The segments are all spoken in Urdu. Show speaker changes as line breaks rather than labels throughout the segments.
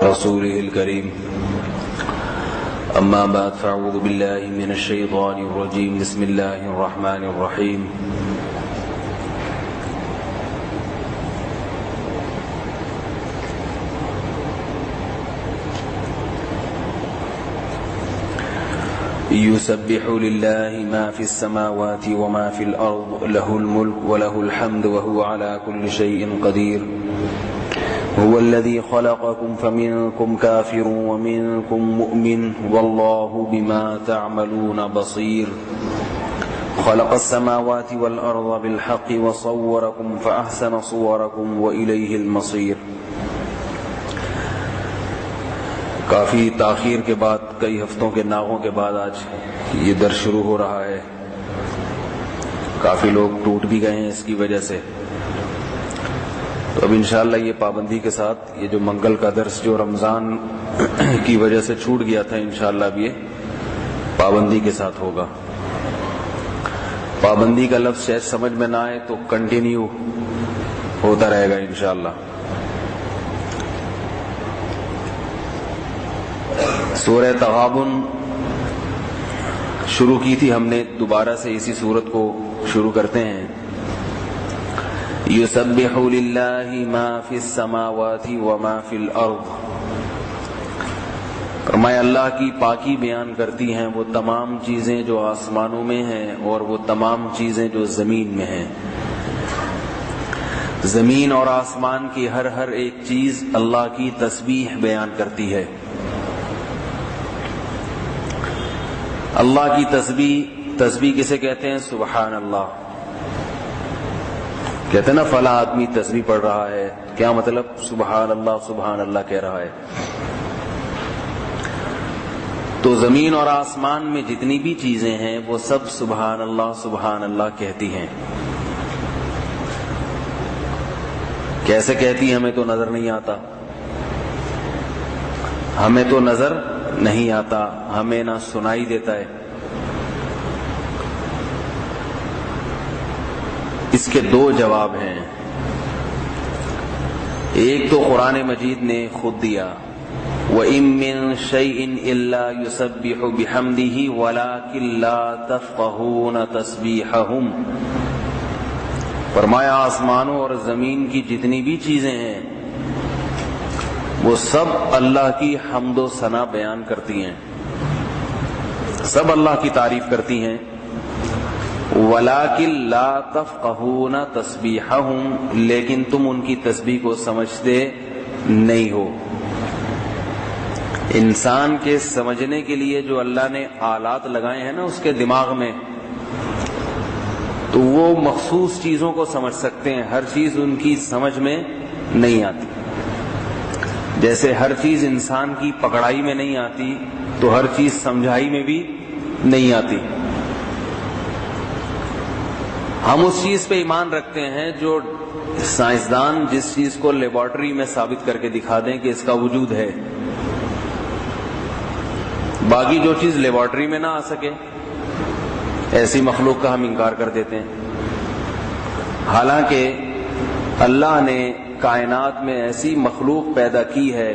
رسوله الكريم أما بعد فأعوذ بالله من الشيطان الرجيم بسم الله الرحمن الرحيم يسبح لله ما في السماوات وما في الأرض له الملك وله الحمد وهو على كل شيء قدير هو الذي خلقكم فمنكم كافر ومنكم مؤمن والله بما تعملون بصير خلق السماوات والأرض بالحق وصوركم فأحسن صوركم وإليه المصير. کافی تاخیر کے بعد کئی ہفتوں کے ناغوں کے بعد آج یہ درس شروع ہو رہا ہے. کافی لوگ ٹوٹ بھی گئے ہیں اس کی وجہ سے. تو اب انشاءاللہ یہ پابندی کے ساتھ یہ جو منگل کا درس جو رمضان کی وجہ سے چھوٹ گیا تھا انشاءاللہ اب یہ پابندی کے ساتھ ہوگا. پابندی کا لفظ شاید سمجھ میں نہ آئے تو کنٹینیو ہوتا رہے گا انشاءاللہ. سورہ تغابن شروع کی تھی ہم نے, دوبارہ سے اسی سورت کو شروع کرتے ہیں. یسبح للہ ما فی السماوات وما فی الارض. فرمایا اللہ کی پاکی بیان کرتی ہیں وہ تمام چیزیں جو آسمانوں میں ہیں اور وہ تمام چیزیں جو زمین میں ہیں. زمین اور آسمان کی ہر ایک چیز اللہ کی تسبیح بیان کرتی ہے. اللہ کی تسبیح کسے کہتے ہیں؟ سبحان اللہ. کہتے ہیں نا فلاں آدمی تسبیح پڑھ رہا ہے, کیا مطلب؟ سبحان اللہ کہہ رہا ہے. تو زمین اور آسمان میں جتنی بھی چیزیں ہیں وہ سب سبحان اللہ کہتی ہیں. کیسے کہتی ہیں ہمیں تو نظر نہیں آتا, ہمیں نہ سنائی دیتا ہے. اس کے دو جواب ہیں. ایک تو قرآن مجید نے خود دیا, وَإِن مِّن شَيْءٍ إِلَّا يُسَبِّحُ بِحَمْدِهِ وَلَٰكِن لَّا تَفْقَهُونَ تَسْبِيحَهُمْ. فرمایا آسمانوں اور زمین کی جتنی بھی چیزیں ہیں وہ سب اللہ کی حمد و ثنا بیان کرتی ہیں, سب اللہ کی تعریف کرتی ہیں. وَلَٰكِن لَّا تَفْقَهُونَ تَسْبِيحَهُمْ, لیکن تم ان کی تسبیح کو سمجھتے نہیں ہو. انسان کے سمجھنے کے لیے جو اللہ نے آلات لگائے ہیں نا اس کے دماغ میں, تو وہ مخصوص چیزوں کو سمجھ سکتے ہیں, ہر چیز ان کی سمجھ میں نہیں آتی. جیسے ہر چیز انسان کی پکڑائی میں نہیں آتی تو ہر چیز سمجھائی میں بھی نہیں آتی. ہم اس چیز پہ ایمان رکھتے ہیں جو سائنسدان جس چیز کو لیبارٹری میں ثابت کر کے دکھا دیں کہ اس کا وجود ہے. باقی جو چیز لیبارٹری میں نہ آ سکے ایسی مخلوق کا ہم انکار کر دیتے ہیں. حالانکہ اللہ نے کائنات میں ایسی مخلوق پیدا کی ہے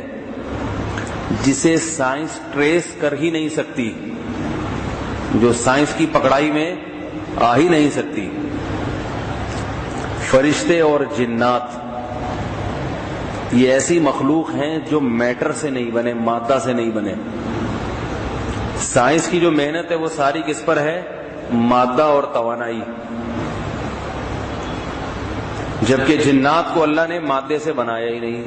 جسے سائنس ٹریس کر ہی نہیں سکتی, جو سائنس کی پکڑائی میں آ ہی نہیں سکتی. فرشتے اور جنات یہ ایسی مخلوق ہیں جو میٹر سے نہیں بنے, مادہ سے نہیں بنے. سائنس کی جو محنت ہے وہ ساری کس پر ہے؟ مادہ اور توانائی. جبکہ جنات کو اللہ نے مادے سے بنایا ہی نہیں,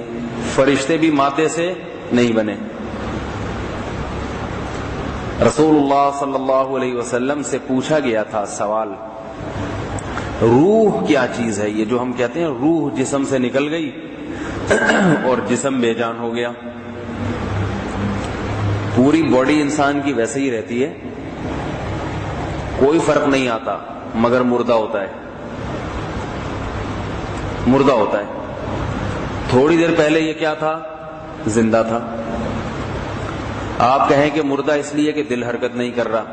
فرشتے بھی مادے سے نہیں بنے. رسول اللہ صلی اللہ علیہ وسلم سے پوچھا گیا تھا سوال, روح کیا چیز ہے؟ یہ جو ہم کہتے ہیں روح جسم سے نکل گئی اور جسم بے جان ہو گیا. پوری باڈی انسان کی ویسے ہی رہتی ہے, کوئی فرق نہیں آتا, مگر مردہ ہوتا ہے. تھوڑی دیر پہلے یہ کیا تھا؟ زندہ تھا. آپ کہیں کہ مردہ اس لیے کہ دل حرکت نہیں کر رہا,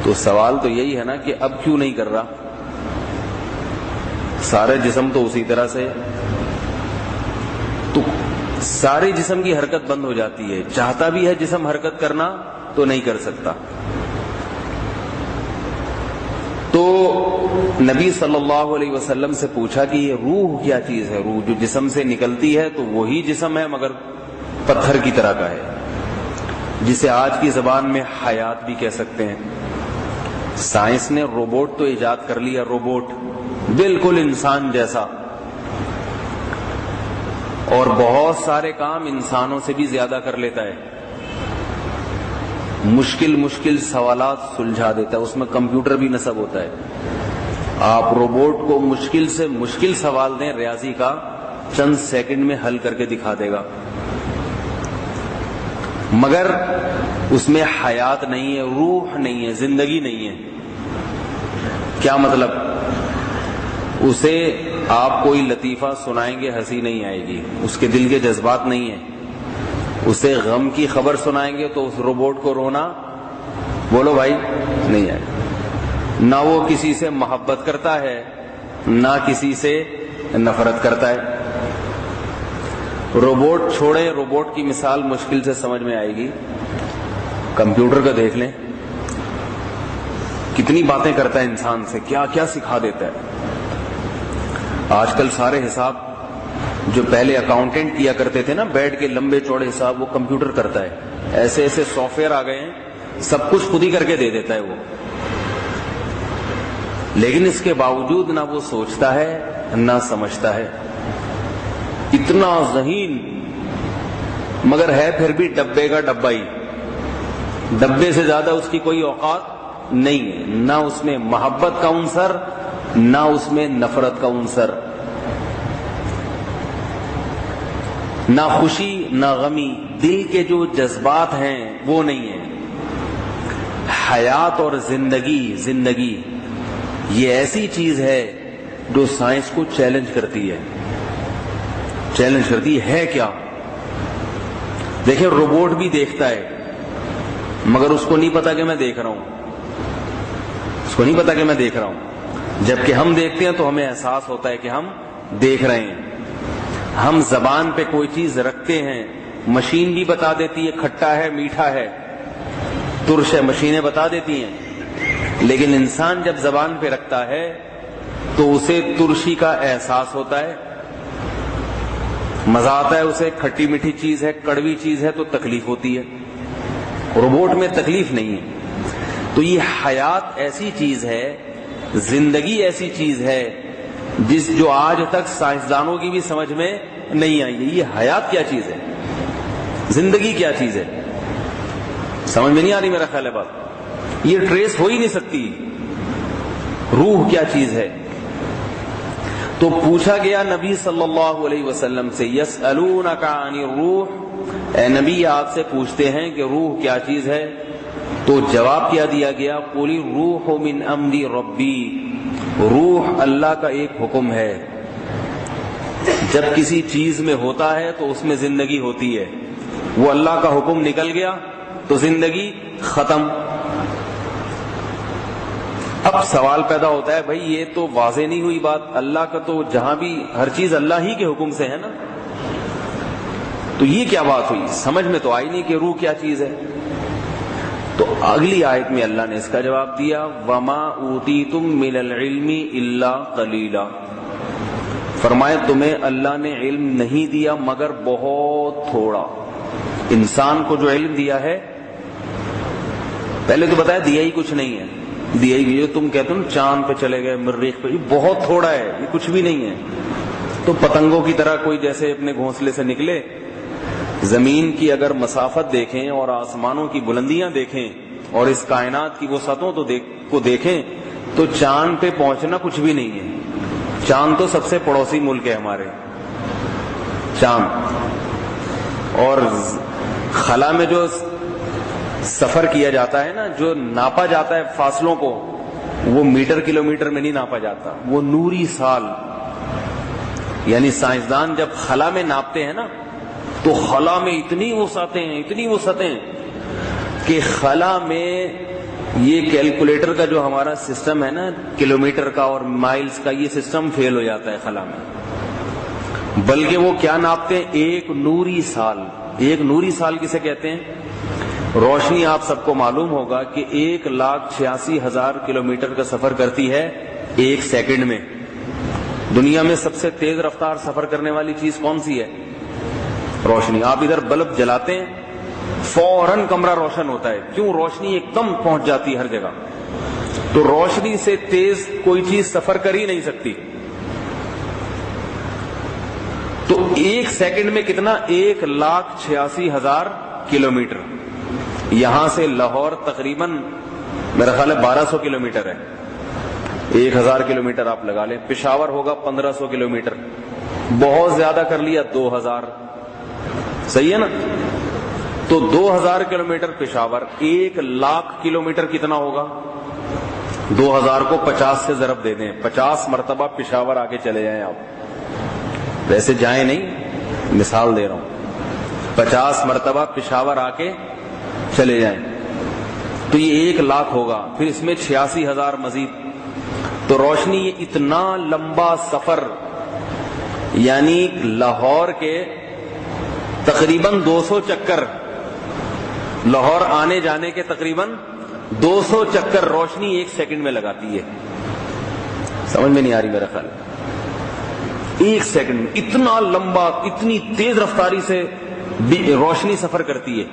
تو سوال تو یہی ہے نا کہ اب کیوں نہیں کر رہا؟ سارے جسم تو اسی طرح سے. تو سارے جسم کی حرکت بند ہو جاتی ہے. چاہتا بھی ہے جسم حرکت کرنا تو نہیں کر سکتا. تو نبی صلی اللہ علیہ وسلم سے پوچھا کہ یہ روح کیا چیز ہے؟ روح جو جسم سے نکلتی ہے تو وہی جسم ہے مگر پتھر کی طرح کا ہے، جسے آج کی زبان میں حیات بھی کہہ سکتے ہیں. سائنس نے روبوٹ تو ایجاد کر لیا، روبوٹ بالکل انسان جیسا، اور بہت سارے کام انسانوں سے بھی زیادہ کر لیتا ہے. مشکل سوالات سلجھا دیتا ہے، اس میں کمپیوٹر بھی نصب ہوتا ہے. آپ روبوٹ کو مشکل سے مشکل سوال دیں ریاضی کا، چند سیکنڈ میں حل کر کے دکھا دے گا، مگر اس میں حیات نہیں ہے، روح نہیں ہے، زندگی نہیں ہے. کیا مطلب؟ اسے آپ کوئی لطیفہ سنائیں گے ہنسی نہیں آئے گی، اس کے دل کے جذبات نہیں ہیں. اسے غم کی خبر سنائیں گے تو اس روبوٹ کو رونا، بولو بھائی، نہیں آئے. نہ وہ کسی سے محبت کرتا ہے، نہ کسی سے نفرت کرتا ہے. روبوٹ چھوڑیں، روبوٹ کی مثال مشکل سے سمجھ میں آئے گی. کمپیوٹر کا دیکھ لیں، کتنی باتیں کرتا ہے انسان سے، کیا کیا سکھا دیتا ہے. آج کل سارے حساب جو پہلے اکاؤنٹنٹ کیا کرتے تھے نا، بیٹھ کے لمبے چوڑے حساب، وہ کمپیوٹر کرتا ہے. ایسے ایسے سافٹ ویئر آ گئے ہیں، سب کچھ خود ہی کر کے دے دیتا ہے وہ. لیکن اس کے باوجود نہ وہ سوچتا ہے نہ سمجھتا ہے. اتنا ذہین، مگر ہے پھر بھی ڈبے کا ڈبہ ہی. ڈبے سے زیادہ اس کی کوئی اوقات نہیں ہے. نہ اس میں محبت کا عنصر، نہ اس میں نفرت کا عنصر، نہ خوشی نہ غمی. دل کے جو جذبات ہیں وہ نہیں ہیں. حیات اور زندگی یہ ایسی چیز ہے جو سائنس کو چیلنج کرتی ہے کیا؟ دیکھیں، روبوٹ بھی دیکھتا ہے مگر اس کو نہیں پتا کہ میں دیکھ رہا ہوں. جبکہ ہم دیکھتے ہیں تو ہمیں احساس ہوتا ہے کہ ہم دیکھ رہے ہیں. ہم زبان پہ کوئی چیز رکھتے ہیں، مشین بھی بتا دیتی ہے کھٹا ہے میٹھا ہے ترش ہے، مشینیں بتا دیتی ہیں. لیکن انسان جب زبان پہ رکھتا ہے تو اسے ترشی کا احساس ہوتا ہے، مزہ آتا ہے اسے. کھٹی میٹھی چیز ہے، کڑوی چیز ہے تو تکلیف ہوتی ہے. روبوٹ میں تکلیف نہیں ہے. تو یہ حیات ایسی چیز ہے، زندگی ایسی چیز ہے جو آج تک سائنسدانوں کی بھی سمجھ میں نہیں آئی ہے. یہ حیات کیا چیز ہے، زندگی کیا چیز ہے، سمجھ میں نہیں آ رہی میرا خیال ہے بات. یہ ٹریس ہو ہی نہیں سکتی. روح کیا چیز ہے؟ تو پوچھا گیا نبی صلی اللہ علیہ وسلم سے، یسألونک عن الروح، اے نبی آپ سے پوچھتے ہیں کہ روح کیا چیز ہے. تو جواب کیا دیا گیا، قل الروح من امر ربی، روح اللہ کا ایک حکم ہے. جب کسی چیز میں ہوتا ہے تو اس میں زندگی ہوتی ہے. وہ اللہ کا حکم نکل گیا تو زندگی ختم. اب سوال پیدا ہوتا ہے، بھائی یہ تو واضح نہیں ہوئی بات. اللہ کا تو جہاں بھی ہر چیز اللہ ہی کے حکم سے ہے نا، تو یہ کیا بات ہوئی؟ سمجھ میں تو آئی نہیں کہ روح کیا چیز ہے. تو اگلی آیت میں اللہ نے اس کا جواب دیا، وَمَا أُوتِيتُم مِّنَ الْعِلْمِ إِلَّا قَلِيلًا، فرمایا تمہیں اللہ نے علم نہیں دیا مگر بہت تھوڑا. انسان کو جو علم دیا ہے، پہلے تو بتایا دیا ہی کچھ نہیں ہے. دیا ہی جو تم کہتے ہو چاند پہ چلے گئے، مریخ پہ، یہ بہت تھوڑا ہے، یہ کچھ بھی نہیں ہے. تو پتنگوں کی طرح کوئی جیسے اپنے گھونسلے سے نکلے، زمین کی اگر مسافت دیکھیں اور آسمانوں کی بلندیاں دیکھیں اور اس کائنات کی وسعتوں کو دیکھیں تو چاند پہ پہنچنا کچھ بھی نہیں ہے. چاند تو سب سے پڑوسی ملک ہے ہمارے، چاند. اور خلا میں جو سفر کیا جاتا ہے نا، جو ناپا جاتا ہے فاصلوں کو، وہ میٹر کلومیٹر میں نہیں ناپا جاتا، وہ نوری سال. یعنی سائنسدان جب خلا میں ناپتے ہیں نا تو خلا میں اتنی وسعتیں کہ خلا میں یہ کیلکولیٹر کا جو ہمارا سسٹم ہے نا، کلومیٹر کا اور مائلز کا، یہ سسٹم فیل ہو جاتا ہے خلا میں. بلکہ وہ کیا ناپتے ہیں؟ ایک نوری سال. ایک نوری سال کسے کہتے ہیں؟ روشنی آپ سب کو معلوم ہوگا کہ 1,86,000 کلومیٹر کا سفر کرتی ہے ایک سیکنڈ میں. دنیا میں سب سے تیز رفتار سفر کرنے والی چیز کون سی ہے؟ روشنی. آپ ادھر بلب جلاتے ہیں فوراً کمرہ روشن ہوتا ہے. کیوں؟ روشنی ایک دم پہنچ جاتی ہے ہر جگہ. تو روشنی سے تیز کوئی چیز سفر کر ہی نہیں سکتی. تو ایک سیکنڈ میں کتنا؟ 1,86,000 کلومیٹر. یہاں سے لاہور تقریباً میرا خیال ہے 1200 کلومیٹر ہے. 1,000 کلومیٹر آپ لگا لیں. پشاور ہوگا 1500 کلومیٹر. بہت زیادہ کر لیا 2,000. صحیح ہے نا؟ تو 2,000 کلومیٹر پشاور. 1,00,000 کلومیٹر کتنا ہوگا؟ 2,000 کو 50 سے ضرب دے دیں. 50 مرتبہ پشاور آگے چلے جائیں آپ. ویسے جائیں نہیں، مثال دے رہا ہوں. 50 مرتبہ پشاور آ کے چلے جائیں تو یہ 1,00,000 ہوگا. پھر اس میں 86,000 مزید. تو روشنی یہ اتنا لمبا سفر، یعنی لاہور کے تقریباً 200 چکر، لاہور آنے جانے کے تقریباً 200 چکر روشنی ایک سیکنڈ میں لگاتی ہے. سمجھ میں نہیں آ رہی میرا خیال. ایک سیکنڈ میں اتنا لمبا، اتنی تیز رفتاری سے روشنی سفر کرتی ہے.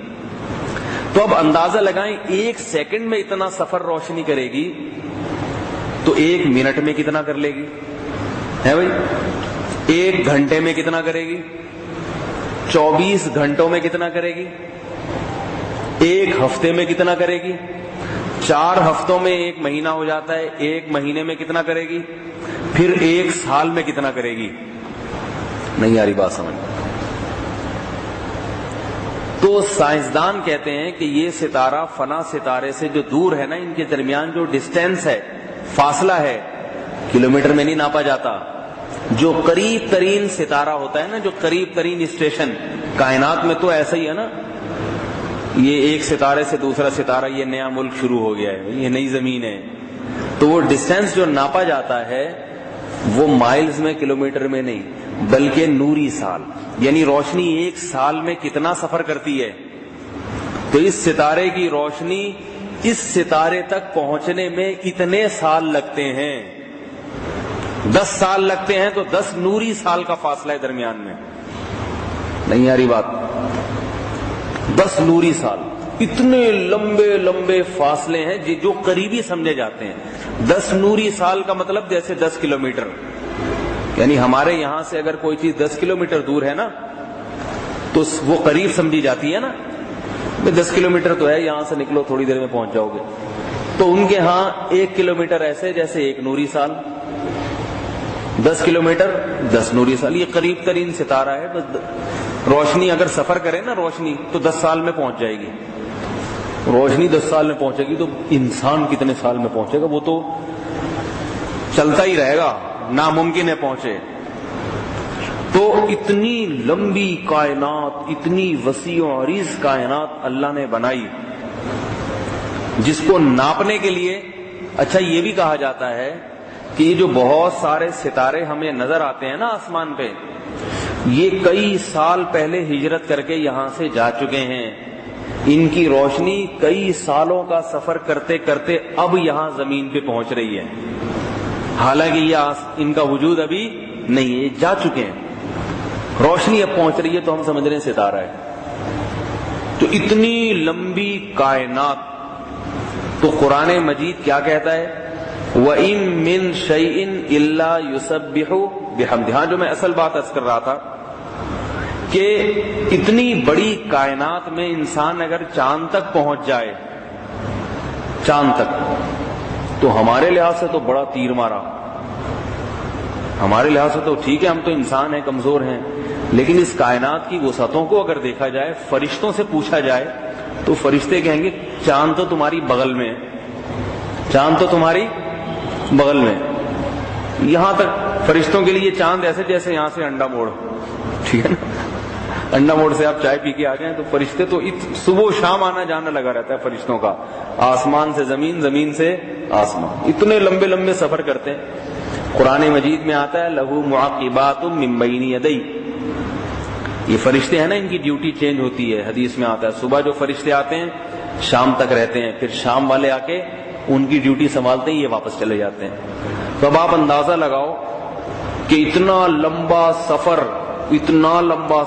تو اب اندازہ لگائیں، ایک سیکنڈ میں اتنا سفر روشنی کرے گی تو ایک منٹ میں کتنا کر لے گی؟ ہے بھائی. ایک گھنٹے میں کتنا کرے گی؟ 24 گھنٹوں میں کتنا کرے گی؟ ایک ہفتے میں کتنا کرے گی؟ 4 ہفتوں میں ایک مہینہ ہو جاتا ہے. ایک مہینے میں کتنا کرے گی؟ پھر ایک سال میں کتنا کرے گی؟ نہیں آ رہی بات سمجھ. تو سائنسدان کہتے ہیں کہ یہ ستارہ فنا ستارے سے جو دور ہے نا، ان کے درمیان جو ڈسٹینس ہے، فاصلہ ہے، کلومیٹر میں نہیں ناپا جاتا. جو قریب ترین ستارہ ہوتا ہے نا، جو قریب ترین اسٹیشن کائنات میں، تو ایسا ہی ہے نا. یہ ایک ستارے سے دوسرا ستارہ، یہ نیا ملک شروع ہو گیا ہے، یہ نئی زمین ہے. تو وہ ڈسٹینس جو ناپا جاتا ہے وہ مائلز میں، کلومیٹر میں نہیں، بلکہ نوری سال. یعنی روشنی ایک سال میں کتنا سفر کرتی ہے. تو اس ستارے کی روشنی اس ستارے تک پہنچنے میں اتنے سال لگتے ہیں. 10 سال لگتے ہیں تو 10 نوری سال کا فاصلہ ہے درمیان میں. نہیں آ رہی بات. 10 نوری سال. اتنے لمبے لمبے فاصلے ہیں جو قریبی سمجھے جاتے ہیں. 10 نوری سال کا مطلب جیسے 10 کلومیٹر. یعنی ہمارے یہاں سے اگر کوئی چیز 10 کلومیٹر دور ہے نا تو وہ قریب سمجھی جاتی ہے نا. 10 کلومیٹر تو ہے، یہاں سے نکلو تھوڑی دیر میں پہنچ جاؤ گے. تو ان کے ہاں 1 کلومیٹر ایسے جیسے 1 نوری سال. 10 کلومیٹر 10 نوری سال. یہ قریب ترین ستارہ ہے. بس روشنی اگر سفر کرے نا روشنی تو 10 سال میں پہنچ جائے گی. روشنی 10 سال میں پہنچے گی تو انسان کتنے سال میں پہنچے گا؟ وہ تو چلتا ہی رہے گا، ناممکن ہے پہنچے. تو اتنی لمبی کائنات، اتنی وسیع و عریض کائنات اللہ نے بنائی، جس کو ناپنے کے لیے اچھا یہ بھی کہا جاتا ہے کہ یہ جو بہت سارے ستارے ہمیں نظر آتے ہیں نا آسمان پہ، یہ کئی سال پہلے ہجرت کر کے یہاں سے جا چکے ہیں. ان کی روشنی کئی سالوں کا سفر کرتے کرتے اب یہاں زمین پہ پہنچ رہی ہے. حالانکہ یہ ان کا وجود ابھی نہیں ہے، جا چکے ہیں. روشنی اب پہنچ رہی ہے تو ہم سمجھ رہے ہیں ستارہ ہے. تو اتنی لمبی کائنات. تو قرآن مجید کیا کہتا ہے؟ وَإِن مِّن شَيْءٍ إِلَّا يُسَبِّحُ بِحَمْدِهِ. ہاں جو میں اصل بات عرض کر رہا تھا کہ اتنی بڑی کائنات میں انسان اگر چاند تک پہنچ جائے، چاند تک، تو ہمارے لحاظ سے تو بڑا تیر مارا. ہمارے لحاظ سے تو ٹھیک ہے، ہم تو انسان ہیں، کمزور ہیں. لیکن اس کائنات کی وسعتوں کو اگر دیکھا جائے، فرشتوں سے پوچھا جائے تو فرشتے کہیں گے چاند تو تمہاری بغل میں ہے، چاند تو تمہاری بغل میں. یہاں تک فرشتوں کے لیے چاند ایسے جیسے یہاں سے انڈا موڑ. ٹھیک ہے نا؟ انڈا موڑ سے آپ چائے پی کے آ جائیں تو فرشتے تو صبح و شام آنا جانا لگا رہتا ہے فرشتوں کا. آسمان سے زمین، زمین سے آسمان. اتنے لمبے لمبے سفر کرتے ہیں. قرآن مجید میں آتا ہے لہو معقبات من بین یدی، یہ فرشتے ہیں نا، ان کی ڈیوٹی چینج ہوتی ہے. حدیث میں آتا ہے صبح جو فرشتے آتے ہیں شام تک رہتے ہیں، پھر شام والے آ کے ان کی ڈیوٹی سنبھالتے ہیں، یہ واپس چلے جاتے ہیں. تو اب آپ اندازہ لگاؤ کہ اتنا لمبا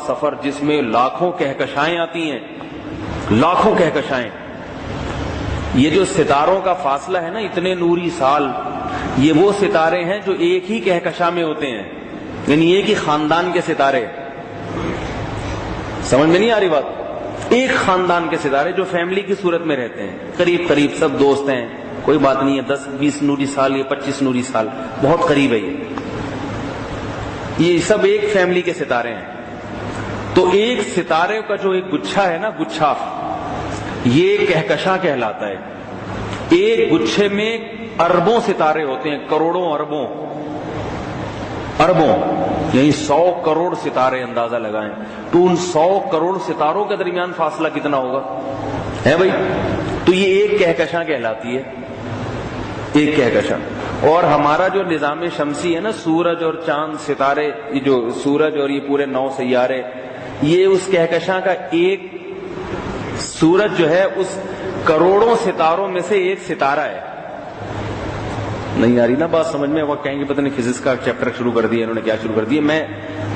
سفر جس میں لاکھوں کہکشائیں آتی ہیں، لاکھوں کہکشائیں. یہ جو ستاروں کا فاصلہ ہے نا اتنے نوری سال، یہ وہ ستارے ہیں جو ایک ہی کہکشاں میں ہوتے ہیں، یعنی ایک ہی خاندان کے ستارے. سمجھ میں نہیں آ رہی بات؟ ایک خاندان کے ستارے جو فیملی کی صورت میں رہتے ہیں، قریب قریب سب دوست ہیں، کوئی بات نہیں ہے، 10-20 نوری سال یا 25 نوری سال بہت قریب ہے. یہ سب ایک فیملی کے ستارے ہیں. تو ایک ستارے کا جو ایک گچھا ہے نا، گچھا، یہ کہکشاں کہلاتا ہے. ایک گچھے میں اربوں ستارے ہوتے ہیں، کروڑوں اربوں، یعنی 100 کروڑ ستارے اندازہ لگائیں تو ان 100 کروڑ ستاروں کے درمیان فاصلہ کتنا ہوگا ہے بھائی؟ تو یہ ایک کہکشاں کہلاتی ہے، ایک کہکشاں. اور ہمارا جو نظام شمسی ہے نا، سورج اور چاند ستارے، یہ جو سورج اور یہ پورے 9 سیارے، یہ اس کہکشاں کا ایک سورج جو ہے اس کروڑوں ستاروں میں سے ایک ستارہ ہے. نہیں آ رہی نا بات سمجھ میں؟ وہ کہیں گے پتہ نہیں فزکس کا چیپٹر شروع کر دیا انہوں نے، کیا شروع کر دیا. میں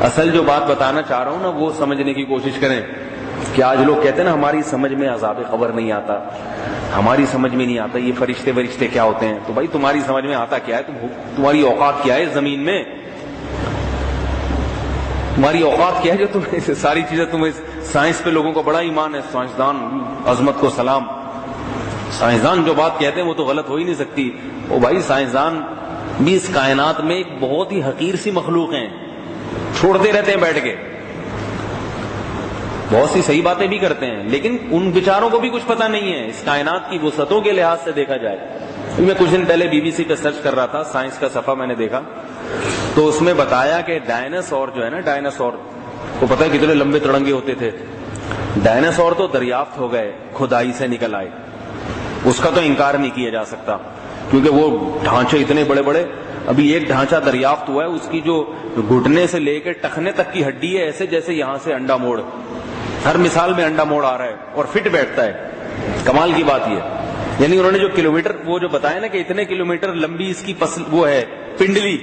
اصل جو بات بتانا چاہ رہا ہوں نا وہ سمجھنے کی کوشش کریں. کہ آج لوگ کہتے ہیں نا ہماری سمجھ میں عذاب قبر نہیں آتا، ہماری سمجھ میں نہیں آتا یہ فرشتے کیا ہوتے ہیں. تو بھائی تمہاری سمجھ میں آتا کیا ہے؟ تمہاری اوقات کیا ہے زمین میں؟ تمہاری اوقات کیا ہے جو تمہیں ساری چیزیں؟ تمہیں سائنس پہ لوگوں کو بڑا ایمان ہے، سائنسدان عظمت کو سلام. سائنسدان جو بات کہتے ہیں وہ تو غلط ہو ہی نہیں سکتی. او بھائی سائنسدان بھی اس کائنات میں ایک بہت ہی حقیر سی مخلوق ہیں، چھوڑتے رہتے ہیں بیٹھ کے، بہت سی صحیح باتیں بھی کرتے ہیں، لیکن ان بیچاروں کو بھی کچھ پتہ نہیں ہے اس کائنات کی وسعتوں کے لحاظ سے دیکھا جائے. میں کچھ دن پہلے BBC پہ سرچ کر رہا تھا، سائنس کا صفحہ میں نے دیکھا تو اس میں بتایا کہ ڈائناسور جو ہے نا، ڈائناسور کو پتہ ہے کتنے لمبے تڑنگے ہوتے تھے. ڈائناسور تو دریافت ہو گئے، کھدائی سے نکل آئے، اس کا تو انکار نہیں کیا جا سکتا کیونکہ وہ ڈھانچے اتنے بڑے بڑے. ابھی ایک ڈھانچہ دریافت ہوا ہے، اس کی جو گھٹنے سے لے کے ٹخنے تک کی ہڈی ہے ایسے جیسے یہاں سے انڈا موڑ، ہر مثال میں انڈا موڑ آ رہا ہے اور فٹ بیٹھتا ہے. کمال کی بات یہ، یعنی انہوں نے جو کلومیٹر وہ جو بتایا نا کہ اتنے کلومیٹر لمبی اس کی وہ ہے پنڈلی،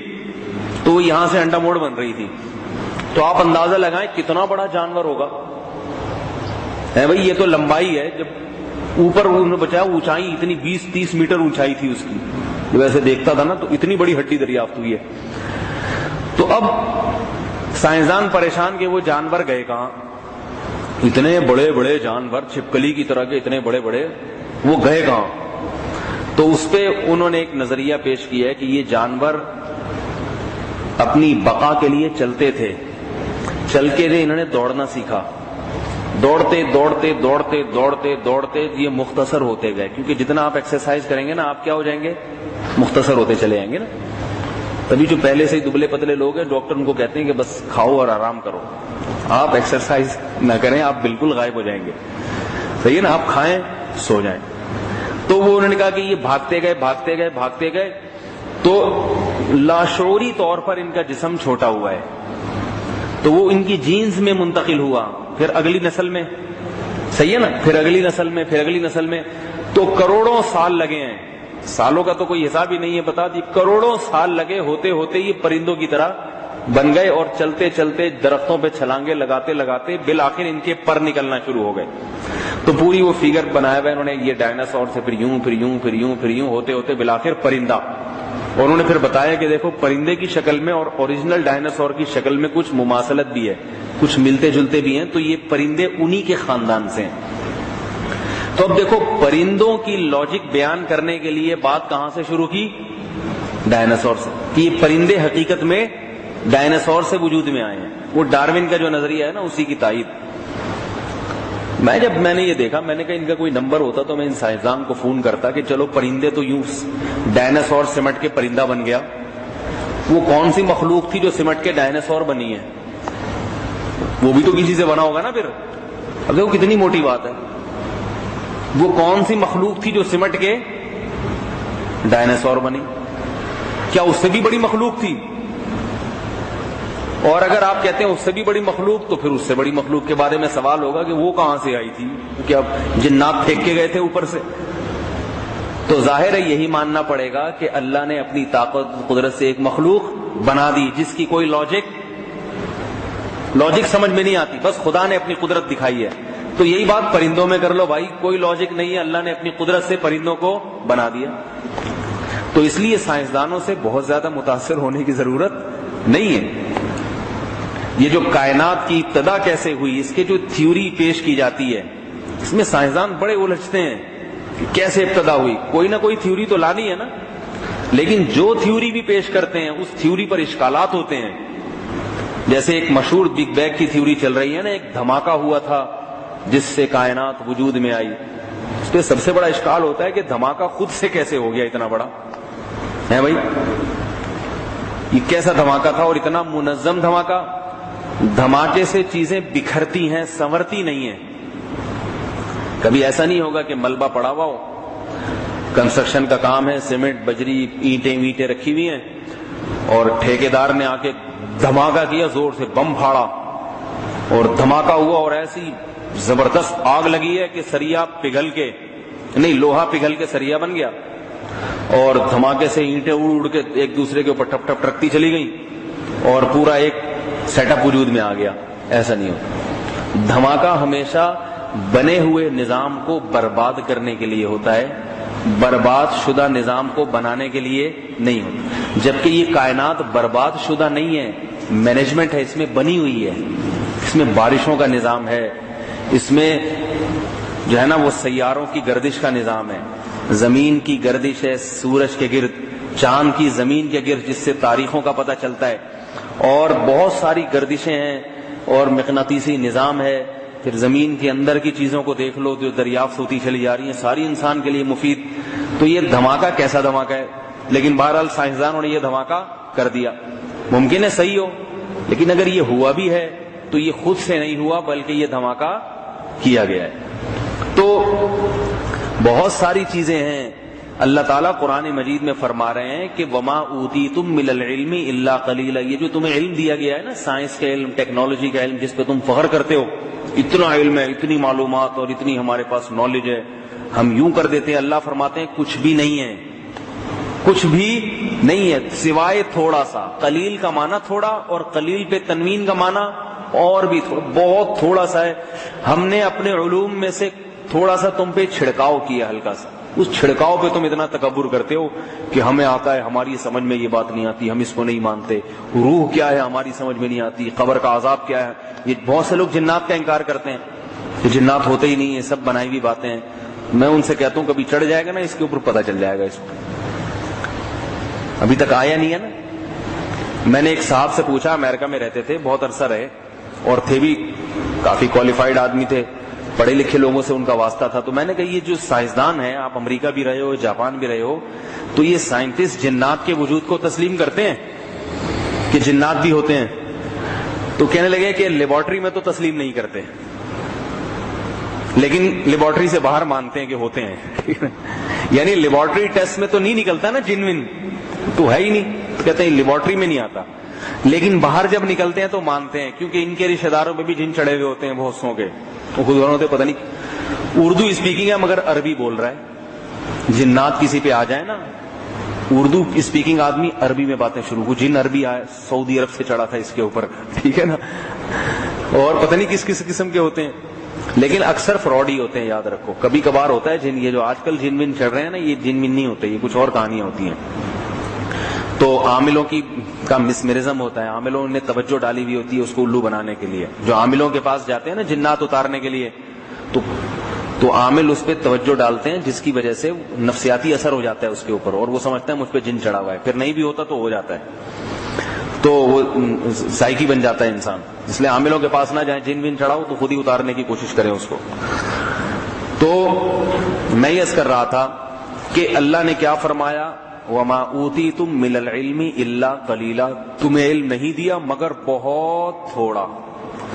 تو وہ یہاں سے انڈا موڑ بن رہی تھی. تو آپ اندازہ لگائیں کتنا بڑا جانور ہوگا ہے بھائی. یہ تو لمبائی ہے، جب اوپر انہوں نے بچایا اونچائی اتنی 20-30 میٹر اونچائی تھی اس کی، جو ایسے دیکھتا تھا نا تو اتنی بڑی ہڈی دریافت ہوئی ہے. تو اب سائنسدان پریشان کہ وہ جانور گئے کہاں؟ اتنے بڑے بڑے جانور چھپکلی کی طرح کے اتنے بڑے بڑے، وہ گئے کہاں؟ تو اس پہ انہوں نے ایک نظریہ پیش کیا ہے کہ یہ جانور اپنی بقا کے لیے چلتے تھے، چل کے انہوں نے دوڑنا سیکھا، دوڑتے دوڑتے دوڑتے دوڑتے دوڑتے یہ مختصر ہوتے گئے، کیونکہ جتنا آپ ایکسرسائز کریں گے نا آپ کیا ہو جائیں گے؟ مختصر ہوتے چلے جائیں گے نا. تبھی جو پہلے سے ہی دبلے پتلے لوگ ہیں ڈاکٹر ان کو کہتے ہیں کہ بس کھاؤ اور آرام کرو، آپ ایکسرسائز نہ کریں آپ بالکل غائب ہو جائیں گے. صحیح ہے نا؟ آپ کھائیں سو جائیں. تو وہ انہوں نے کہا کہ یہ بھاگتے گئے بھاگتے گئے بھاگتے گئے تو لاشعوری طور پر ان کا جسم چھوٹا ہوا ہے، تو وہ ان کی جینز میں منتقل ہوا، پھر اگلی نسل میں، صحیح ہے نا، پھر اگلی نسل میں، پھر اگلی نسل میں، تو کروڑوں سال لگے ہیں. سالوں کا تو کوئی حساب ہی نہیں ہے، بتا دی کروڑوں سال لگے، ہوتے ہوتے یہ پرندوں کی طرح بن گئے اور چلتے چلتے درختوں پہ چھلانگے لگاتے لگاتے بالآخر ان کے پر نکلنا شروع ہو گئے. تو پوری وہ فگر بنایا ہوا انہوں نے، یہ ڈائناسور سے پھر یوں پھر یوں پھر یوں پھر یوں ہوتے ہوتے بالآخر پرندہ. اور انہوں نے پھر بتایا کہ دیکھو پرندے کی شکل میں اور اوریجنل ڈائناسور کی شکل میں کچھ مماثلت بھی ہے، کچھ ملتے جلتے بھی ہیں، تو یہ پرندے انہی کے خاندان سے ہیں. تو اب دیکھو پرندوں کی لاجک بیان کرنے کے لیے بات کہاں سے شروع کی؟ ڈائناسور سے، کہ یہ پرندے حقیقت میں ڈائناسور سے وجود میں آئے ہیں. وہ ڈارون کا جو نظریہ ہے نا اسی کی تائید. جب میں نے یہ دیکھا میں نے کہا ان کا کوئی نمبر ہوتا تو میں ان سائنسدان کو فون کرتا کہ چلو پرندے تو یوں ڈائناسور سمٹ کے پرندہ بن گیا، وہ کون سی مخلوق تھی جو سمٹ کے ڈائناسور بنی ہے؟ وہ بھی تو کسی سے بنا ہوگا نا. پھر اب دیکھو کتنی موٹی بات ہے، وہ کون سی مخلوق تھی جو سمٹ کے ڈائناسور بنی؟
کیا اس سے بھی بڑی مخلوق تھی؟ اور اگر آپ کہتے ہیں اس سے بھی بڑی مخلوق تو پھر اس سے بڑی مخلوق کے بارے میں سوال ہوگا کہ وہ کہاں سے آئی تھی؟ کیا جنات پھینک کے گئے تھے اوپر سے؟ تو ظاہر ہے یہی ماننا پڑے گا کہ اللہ نے اپنی طاقت قدرت سے ایک مخلوق بنا دی جس کی کوئی لاجک سمجھ میں نہیں آتی، بس خدا نے اپنی قدرت دکھائی ہے. تو یہی بات پرندوں میں کر لو بھائی، کوئی لاجک نہیں ہے، اللہ نے اپنی قدرت سے پرندوں کو بنا دیا. تو اس لیے سائنسدانوں سے بہت زیادہ متاثر ہونے کی ضرورت نہیں ہے. یہ جو کائنات کی ابتدا کیسے ہوئی، اس کے جو تھیوری پیش کی جاتی ہے، اس میں سائنسدان بڑے الجھتے ہیں کہ کیسے ابتدا ہوئی. کوئی نہ کوئی تھیوری تو لانی ہے نا، لیکن جو تھیوری بھی پیش کرتے ہیں اس تھیوری پر اشکالات ہوتے ہیں. جیسے ایک مشہور بگ بینگ کی تھیوری چل رہی ہے نا، ایک دھماکہ ہوا تھا جس سے کائنات وجود میں آئی. اس پہ سب سے بڑا اشکال ہوتا ہے کہ دھماکہ خود سے کیسے ہو گیا اتنا بڑا ہے بھائی؟ یہ کیسا دھماکہ تھا اور اتنا منظم دھماکہ؟ دھماکے سے چیزیں بکھرتی ہیں، سنورتی نہیں ہیں. کبھی ایسا نہیں ہوگا کہ ملبہ پڑا ہوا ہو، کنسٹرکشن کا کام ہے، سیمنٹ بجری اینٹیں رکھی ہوئی ہیں، اور ٹھیکیدار نے آ کے دھماکہ کیا، زور سے بم پھاڑا اور دھماکہ ہوا اور ایسی زبردست آگ لگی ہے کہ سریا پگھل کے نہیں، لوہا پگھل کے سریا بن گیا اور دھماکے سے اینٹیں اڑ کے ایک دوسرے کے اوپر ٹپ ٹپ ٹرکتی چلی گئیں اور پورا ایک سیٹ اپ وجود میں آ گیا. ایسا نہیں ہوتا. دھماکہ ہمیشہ بنے ہوئے نظام کو برباد کرنے کے لیے ہوتا ہے، برباد شدہ نظام کو بنانے کے لیے نہیں ہوتا. جبکہ یہ کائنات برباد شدہ نہیں ہے، مینجمنٹ ہے، اس میں بنی ہوئی ہے، اس میں بارشوں کا نظام ہے، اس میں جو ہے نا وہ سیاروں کی گردش کا نظام ہے، زمین کی گردش ہے سورج کے گرد، چاند کی زمین کے گرد، جس سے تاریخوں کا پتہ چلتا ہے، اور بہت ساری گردشیں ہیں اور مقناطیسی نظام ہے. پھر زمین کے اندر کی چیزوں کو دیکھ لو جو دریافت ہوتی چلی جا رہی ہیں، ساری انسان کے لیے مفید. تو یہ دھماکہ کیسا دھماکہ ہے؟ لیکن بہرحال سائنسدانوں نے یہ دھماکہ کر دیا. ممکن ہے صحیح ہو، لیکن اگر یہ ہوا بھی ہے تو یہ خود سے نہیں ہوا بلکہ یہ دھماکہ کیا گیا ہے. تو بہت ساری چیزیں ہیں. اللہ تعالیٰ قرآن مجید میں فرما رہے ہیں کہ وما اوتیتم من العلم الا قلیلا. یہ جو تمہیں علم دیا گیا ہے نا، سائنس کا علم، ٹیکنالوجی کا علم، جس پہ تم فخر کرتے ہو، اتنا علم ہے، اتنی معلومات اور اتنی ہمارے پاس نالج ہے، ہم یوں کر دیتے ہیں. اللہ فرماتے ہیں کچھ بھی نہیں ہے، کچھ بھی نہیں ہے سوائے تھوڑا سا. قلیل کا معنی تھوڑا، اور قلیل پہ تنوین کا معنی اور بھی تھوڑا، بہت تھوڑا سا ہے. ہم نے اپنے علوم میں سے تھوڑا سا تم پہ چھڑکاؤ کیا، ہلکا سا. اس چھڑکاؤ پہ تم اتنا تکبر کرتے ہو کہ ہمیں آتا ہے، ہماری سمجھ میں یہ بات نہیں آتی، ہم اس کو نہیں مانتے. روح کیا ہے ہماری سمجھ میں نہیں آتی، قبر کا عذاب کیا ہے. یہ بہت سے لوگ جنات کا انکار کرتے ہیں کہ جنات ہوتے ہی نہیں ہیں، سب بنائی ہوئی باتیں ہیں. میں ان سے کہتا ہوں کبھی چڑھ جائے گا نا اس کے اوپر، پتہ چل جائے گا. اس کو ابھی تک آیا نہیں ہے نا. میں نے ایک صاحب سے پوچھا، امریکہ میں رہتے تھے، بہت عرصہ رہے، اور تھے بھی کافی کوالیفائڈ آدمی تھے، پڑھے لکھے لوگوں سے ان کا واسطہ تھا. تو میں نے کہا یہ جو سائنسدان ہیں، آپ امریکہ بھی رہے ہو، جاپان بھی رہے ہو، تو یہ سائنٹسٹ جنات کے وجود کو تسلیم کرتے ہیں کہ جنات بھی ہوتے ہیں؟ تو کہنے لگے کہ لیبارٹری میں تو تسلیم نہیں کرتے، لیکن لیبارٹری سے باہر مانتے ہیں کہ ہوتے ہیں. یعنی لیبارٹری ٹیسٹ میں تو نہیں نکلتا نا جنون، تو ہے ہی نہیں. کہتے ہیں لیبارٹری میں نہیں آتا، لیکن باہر جب نکلتے ہیں تو مانتے ہیں، کیونکہ ان کے رشتہ داروں پہ بھی جن چڑھے ہوئے ہوتے ہیں بہت سو کے. وہ خود ہوتے پتہ نہیں اردو اسپیکنگ ہے مگر عربی بول رہا ہے. جنات کسی پہ آ جائے نا، اردو اسپیکنگ آدمی عربی میں باتیں شروع ہو. جن عربی آئے، سعودی عرب سے چڑھا تھا اس کے اوپر، ٹھیک ہے نا، اور پتہ نہیں کس کس قسم کے ہوتے ہیں، لیکن اکثر فراڈ ہی ہوتے ہیں. یاد رکھو کبھی کبھار ہوتا ہے جن، یہ جو آج کل جن ون چڑھ رہے ہیں نا، یہ جن ون نہیں ہوتے، یہ کچھ اور کہانیاں ہوتی ہیں. تو عاملوں کا مسمرزم ہوتا ہے، عاملوں نے توجہ ڈالی ہوئی ہوتی ہے اس کو الو بنانے کے لیے. جو عاملوں کے پاس جاتے ہیں نا جنات اتارنے کے لیے، تو عامل اس پہ توجہ ڈالتے ہیں، جس کی وجہ سے نفسیاتی اثر ہو جاتا ہے اس کے اوپر، اور وہ سمجھتا ہے مجھ پہ جن چڑھا ہوا ہے. پھر نہیں بھی ہوتا تو ہو جاتا ہے، تو وہ سائیکی بن جاتا ہے انسان. اس لیے عاملوں کے پاس نہ جائیں، جن ون چڑھا ہو تو خود ہی اتارنے کی کوشش کریں اس کو. تو میں یہ کر رہا تھا کہ اللہ نے کیا فرمایا، وما اوتیتم من العلم الا قلیلا. تمہیں علم نہیں دیا مگر بہت تھوڑا.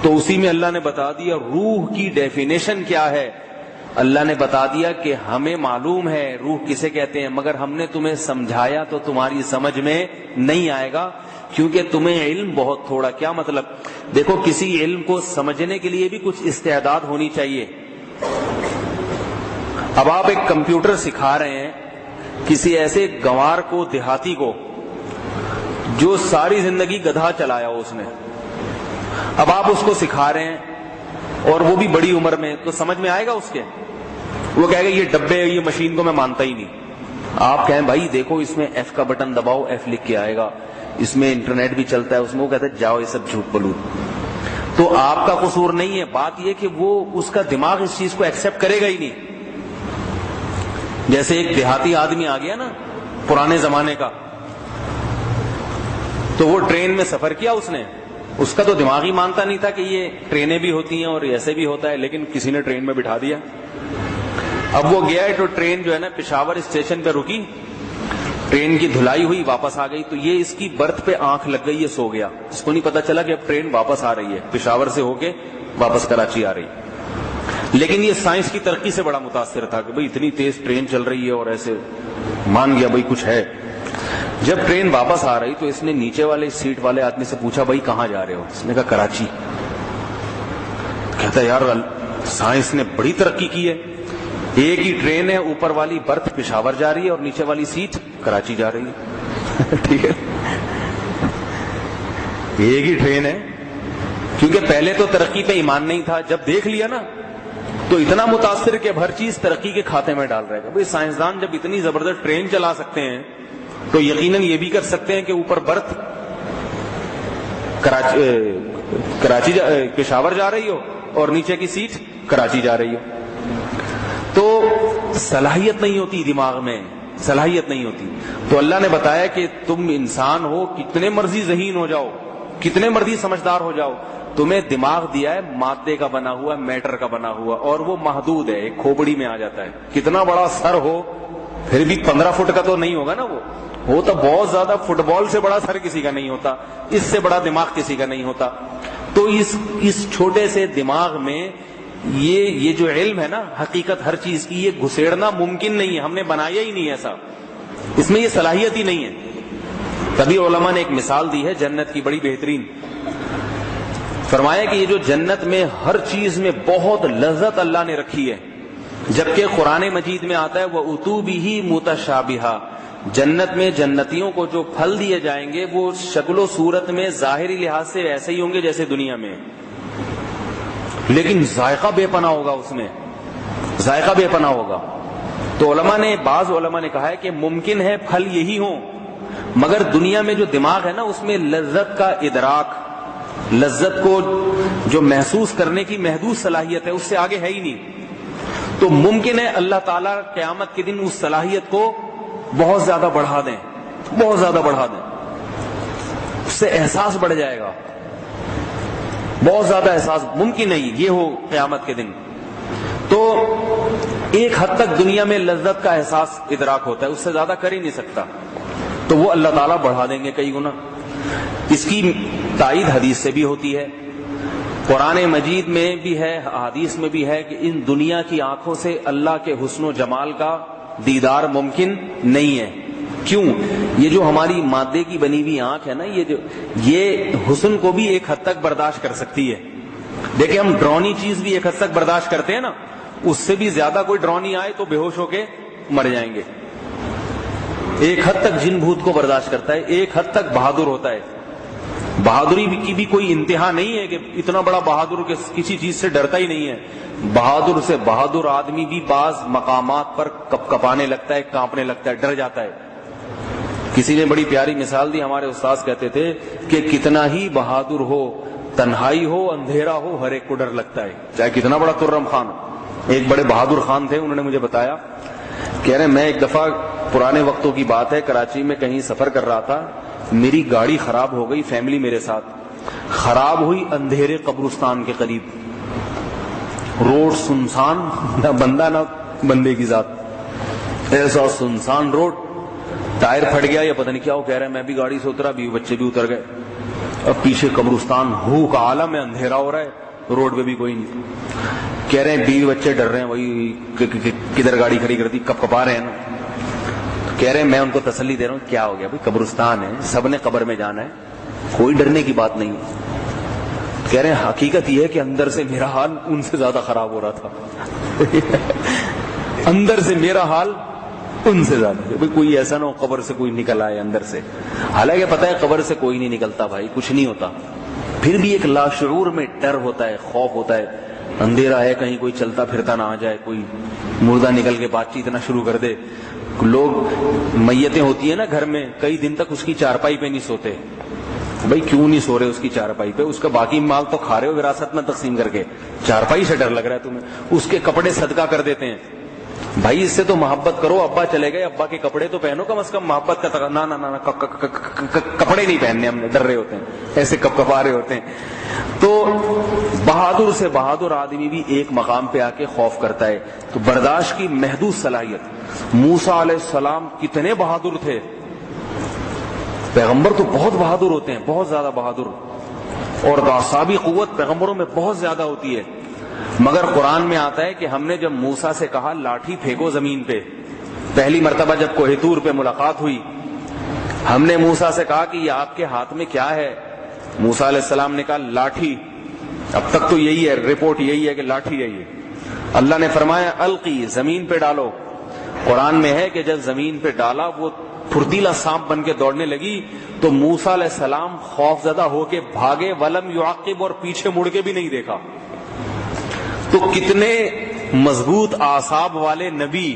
تو اسی میں اللہ نے بتا دیا روح کی ڈیفینیشن کیا ہے. اللہ نے بتا دیا کہ ہمیں معلوم ہے روح کسے کہتے ہیں، مگر ہم نے تمہیں سمجھایا تو تمہاری سمجھ میں نہیں آئے گا کیونکہ تمہیں علم بہت تھوڑا۔ کیا مطلب؟ دیکھو کسی علم کو سمجھنے کے لیے بھی کچھ استعداد ہونی چاہیے۔ اب آپ ایک کمپیوٹر سکھا رہے ہیں کسی ایسے گنوار کو، دیہاتی کو، جو ساری زندگی گدھا چلایا ہو اس نے، اب آپ اس کو سکھا رہے ہیں اور وہ بھی بڑی عمر میں، تو سمجھ میں آئے گا اس کے؟ وہ کہے گا یہ ڈبے یہ مشین کو میں مانتا ہی نہیں۔ آپ کہیں بھائی دیکھو اس میں ایف کا بٹن دباؤ ایف لکھ کے آئے گا، اس میں انٹرنیٹ بھی چلتا ہے، اس میں وہ کہتے ہیں جاؤ یہ سب جھوٹ بلوت۔ تو آپ کا قصور نہیں ہے، بات یہ کہ وہ اس کا دماغ اس چیز کو ایکسپٹ کرے گا ہی نہیں۔ جیسے ایک دیہاتی آدمی آ گیا نا پرانے زمانے کا، تو وہ ٹرین میں سفر کیا اس نے، اس کا تو دماغ ہی مانتا نہیں تھا کہ یہ ٹرینیں بھی ہوتی ہیں اور ایسے بھی ہوتا ہے، لیکن کسی نے ٹرین میں بٹھا دیا۔ اب وہ گیا تو ٹرین جو ہے نا پشاور اسٹیشن پہ رکی، ٹرین کی دھلائی ہوئی، واپس آ گئی، تو یہ اس کی برتھ پہ آنکھ لگ گئی، یہ سو گیا، اس کو نہیں پتا چلا کہ اب ٹرین واپس آ رہی ہے، پشاور سے ہو کے واپس کراچی آ رہی۔ لیکن یہ سائنس کی ترقی سے بڑا متاثر تھا کہ بھئی اتنی تیز ٹرین چل رہی ہے، اور ایسے مان گیا بھئی کچھ ہے۔ جب ٹرین واپس آ رہی تو اس نے نیچے والے سیٹ والے آدمی سے پوچھا بھئی کہاں جا رہے ہو؟ اس نے کہا کراچی۔ کہتا ہے یار سائنس نے بڑی ترقی کی ہے، ایک ہی ٹرین ہے، اوپر والی برتھ پشاور جا رہی ہے اور نیچے والی سیٹ کراچی جا رہی ہے۔ ٹھیک ہے، ایک ہی ٹرین ہے، کیونکہ پہلے تو ترقی پہ ایمان نہیں تھا، جب دیکھ لیا نا تو اتنا متاثر کہ اب ہر چیز ترقی کے کھاتے میں ڈال رہے گا۔ بھئی سائنسدان جب اتنی زبردست ٹرین چلا سکتے ہیں تو یقیناً یہ بھی کر سکتے ہیں کہ اوپر برتھ کراچی پشاور جا رہی ہو اور نیچے کی سیٹ کراچی جا رہی ہو۔ تو صلاحیت نہیں ہوتی دماغ میں، صلاحیت نہیں ہوتی۔ تو اللہ نے بتایا کہ تم انسان ہو، کتنے مرضی ذہین ہو جاؤ، کتنے مرضی سمجھدار ہو جاؤ، تمہیں دماغ دیا ہے مادے کا بنا ہوا، میٹر کا بنا ہوا، اور وہ محدود ہے، ایک کھوپڑی میں آ جاتا ہے۔ کتنا بڑا سر ہو پھر بھی 15 فٹ کا تو نہیں ہوگا نا، وہ تو بہت زیادہ، فٹ بال سے بڑا سر کسی کا نہیں ہوتا، اس سے بڑا دماغ کسی کا نہیں ہوتا۔ تو اس چھوٹے سے دماغ میں یہ جو علم ہے نا، حقیقت ہر چیز کی، یہ گھسیڑنا ممکن نہیں ہے، ہم نے بنایا ہی نہیں ایسا، اس میں یہ صلاحیت ہی نہیں ہے۔ تبھی علماء نے ایک مثال دی ہے جنت کی بڑی بہترین، فرمایا کہ یہ جو جنت میں ہر چیز میں بہت لذت اللہ نے رکھی ہے، جبکہ قرآن مجید میں آتا ہے وَأُتُوا بِهِ مُتَشَابِهًا، جنت میں جنتیوں کو جو پھل دیے جائیں گے وہ شکل و صورت میں ظاہری لحاظ سے ایسے ہی ہوں گے جیسے دنیا میں، لیکن ذائقہ بے پناہ ہوگا، اس میں ذائقہ بے پناہ ہوگا۔ تو بعض علماء نے کہا ہے کہ ممکن ہے پھل یہی ہوں، مگر دنیا میں جو دماغ ہے نا اس میں لذت کا ادراک، لذت کو جو محسوس کرنے کی محدود صلاحیت ہے، اس سے آگے ہے ہی نہیں۔ تو ممکن ہے اللہ تعالیٰ قیامت کے دن اس صلاحیت کو بہت زیادہ بڑھا دیں، بہت زیادہ بڑھا دیں، اس سے احساس بڑھ جائے گا، بہت زیادہ احساس ممکن نہیں یہ ہو قیامت کے دن۔ تو ایک حد تک دنیا میں لذت کا احساس ادراک ہوتا ہے، اس سے زیادہ کر ہی نہیں سکتا، تو وہ اللہ تعالیٰ بڑھا دیں گے کئی گنا۔ اس کی تائید حدیث سے بھی ہوتی ہے، قرآن مجید میں بھی ہے، حدیث میں بھی ہے کہ ان دنیا کی آنکھوں سے اللہ کے حسن و جمال کا دیدار ممکن نہیں ہے۔ کیوں؟ یہ جو ہماری مادے کی بنی ہوئی آنکھ ہے نا، یہ حسن کو بھی ایک حد تک برداشت کر سکتی ہے۔ دیکھیں ہم ڈرونی چیز بھی ایک حد تک برداشت کرتے ہیں نا، اس سے بھی زیادہ کوئی ڈرونی آئے تو بے ہوش ہو کے مر جائیں گے۔ ایک حد تک جن بھوت کو برداشت کرتا ہے، ایک حد تک بہادر ہوتا ہے۔ بہادری کی بھی کوئی انتہا نہیں ہے کہ اتنا بڑا بہادر کسی چیز سے ڈرتا ہی نہیں ہے۔ بہادر سے بہادر آدمی بھی بعض مقامات پر کپ کپانے لگتا ہے، کانپنے لگتا ہے، ڈر جاتا ہے۔ کسی نے بڑی پیاری مثال دی، ہمارے استاذ کہتے تھے کہ کتنا ہی بہادر ہو، تنہائی ہو، اندھیرا ہو، ہر ایک کو ڈر لگتا ہے، چاہے کتنا بڑا ترم خان۔ ایک بڑے بہادر خان تھے، انہوں نے مجھے بتایا، کہہ رہے میں ایک دفعہ پرانے وقتوں کی بات ہے، کراچی میں کہیں سفر کر رہا تھا، میری گاڑی خراب ہو گئی، فیملی میرے ساتھ خراب ہوئی اندھیرے قبرستان کے قریب، روڈ سنسان، نہ بندہ نہ بندے کی ذات، ایسا سنسان روڈ، ٹائر پھٹ گیا یا پتہ نہیں کیا، وہ کہہ رہے ہیں میں بھی گاڑی سے اترا، بھی بچے بھی اتر گئے، اب پیچھے قبرستان ہو کا عالم ہے، اندھیرا ہو رہا ہے، روڈ پہ بھی کوئی نہیں۔ کہہ رہے ہیں بیوی بچے ڈر رہے ہیں, وہی کدھر گاڑی کھڑی کر دی, کب کپا رہے ہیں نا. کہہ رہے ہیں میں ان کو تسلی دے رہا ہوں, کیا ہو گیا بھائی, قبرستان ہے, سب نے قبر میں جانا ہے, کوئی ڈرنے کی بات نہیں. کہہ رہے ہیں حقیقت یہ ہے کہ اندر سے میرا حال ان سے زیادہ خراب ہو رہا تھا. اندر سے میرا حال ان سے زیادہ, بھائی کوئی ایسا نہ ہو قبر سے کوئی نکل آئے اندر سے. حالانکہ پتہ ہے قبر سے کوئی نہیں نکلتا بھائی, کچھ نہیں ہوتا, پھر بھی ایک لاشعور میں ڈر ہوتا ہے, خوف ہوتا ہے, اندھیرا ہے, کہیں کوئی چلتا پھرتا نہ آ جائے, کوئی مردہ نکل کے بات چیت نہ شروع کر دے. لوگ میتیں ہوتی ہیں نا گھر میں, کئی دن تک اس کی چارپائی پہ نہیں سوتے. بھائی کیوں نہیں سو رہے اس کی چارپائی پہ, اس کا باقی مال تو کھا رہے ہو وراثت میں تقسیم کر کے, چارپائی سے ڈر لگ رہا ہے تمہیں. اس کے کپڑے صدقہ کر دیتے ہیں. بھائی اس سے تو محبت کرو, ابا چلے گئے, ابا کے کپڑے تو پہنو کم از کم, محبت کا نہ کپڑے نہیں پہننے, ہم نے ڈر رہے ہوتے ہیں, ایسے کپا رہے ہوتے ہیں. تو بہادر سے بہادر آدمی بھی ایک مقام پہ آ کے خوف کرتا ہے. تو برداشت کی محدود صلاحیت. موسیٰ علیہ السلام کتنے بہادر تھے, پیغمبر تو بہت بہادر ہوتے ہیں, بہت زیادہ بہادر, اور اعصابی قوت پیغمبروں میں بہت زیادہ ہوتی ہے. مگر قرآن میں آتا ہے کہ ہم نے جب موسیٰ سے کہا لاٹھی پھینکو زمین پہ, پہلی مرتبہ جب کوہ طور پہ ملاقات ہوئی, ہم نے موسیٰ سے کہا کہ یہ آپ کے ہاتھ میں کیا ہے. موسیٰ علیہ السلام نے کہا لاٹھی. اب تک تو یہی ہے, رپورٹ یہی ہے کہ لاٹھی ہے یہ. اللہ نے فرمایا القی, زمین پہ ڈالو. قرآن میں ہے کہ جب زمین پہ ڈالا وہ پھرتیلا سانپ بن کے دوڑنے لگی, تو موسیٰ علیہ السلام خوف زدہ ہو کے بھاگے, ولم یعقب, اور پیچھے مڑ کے بھی نہیں دیکھا. تو کتنے مضبوط اعصاب والے نبی,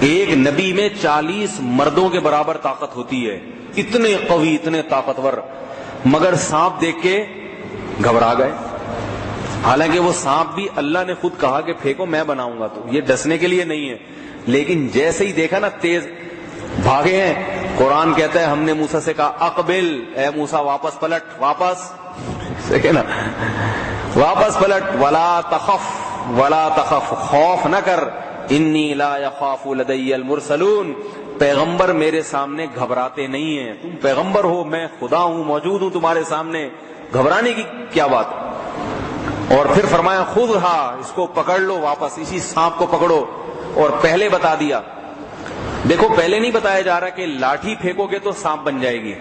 ایک نبی میں 40 مردوں کے برابر طاقت ہوتی ہے, اتنے قوی, اتنے طاقتور, مگر سانپ دیکھ کے گھبرا گئے. حالانکہ وہ سانپ بھی اللہ نے خود کہا کہ پھینکو میں بناؤں گا, تو یہ ڈسنے کے لیے نہیں ہے, لیکن جیسے ہی دیکھا نا تیز بھاگے ہیں. قرآن کہتا ہے ہم نے موسیٰ سے کہا اقبل, اے موسیٰ واپس پلٹ, واپس دیکھے نا, واپس پلٹ. ولا تخف, خوف نہ کر. انی لا یخاف لدی المرسلون, پیغمبر میرے سامنے گھبراتے نہیں ہیں. تم پیغمبر ہو, میں خدا ہوں, موجود ہوں تمہارے سامنے, گھبرانے کی کیا بات. اور پھر فرمایا خذھا, اس کو پکڑ لو, واپس اسی سانپ کو پکڑو. اور پہلے بتا دیا, دیکھو پہلے نہیں بتایا جا رہا کہ لاٹھی پھینکو گے تو سانپ بن جائے گی,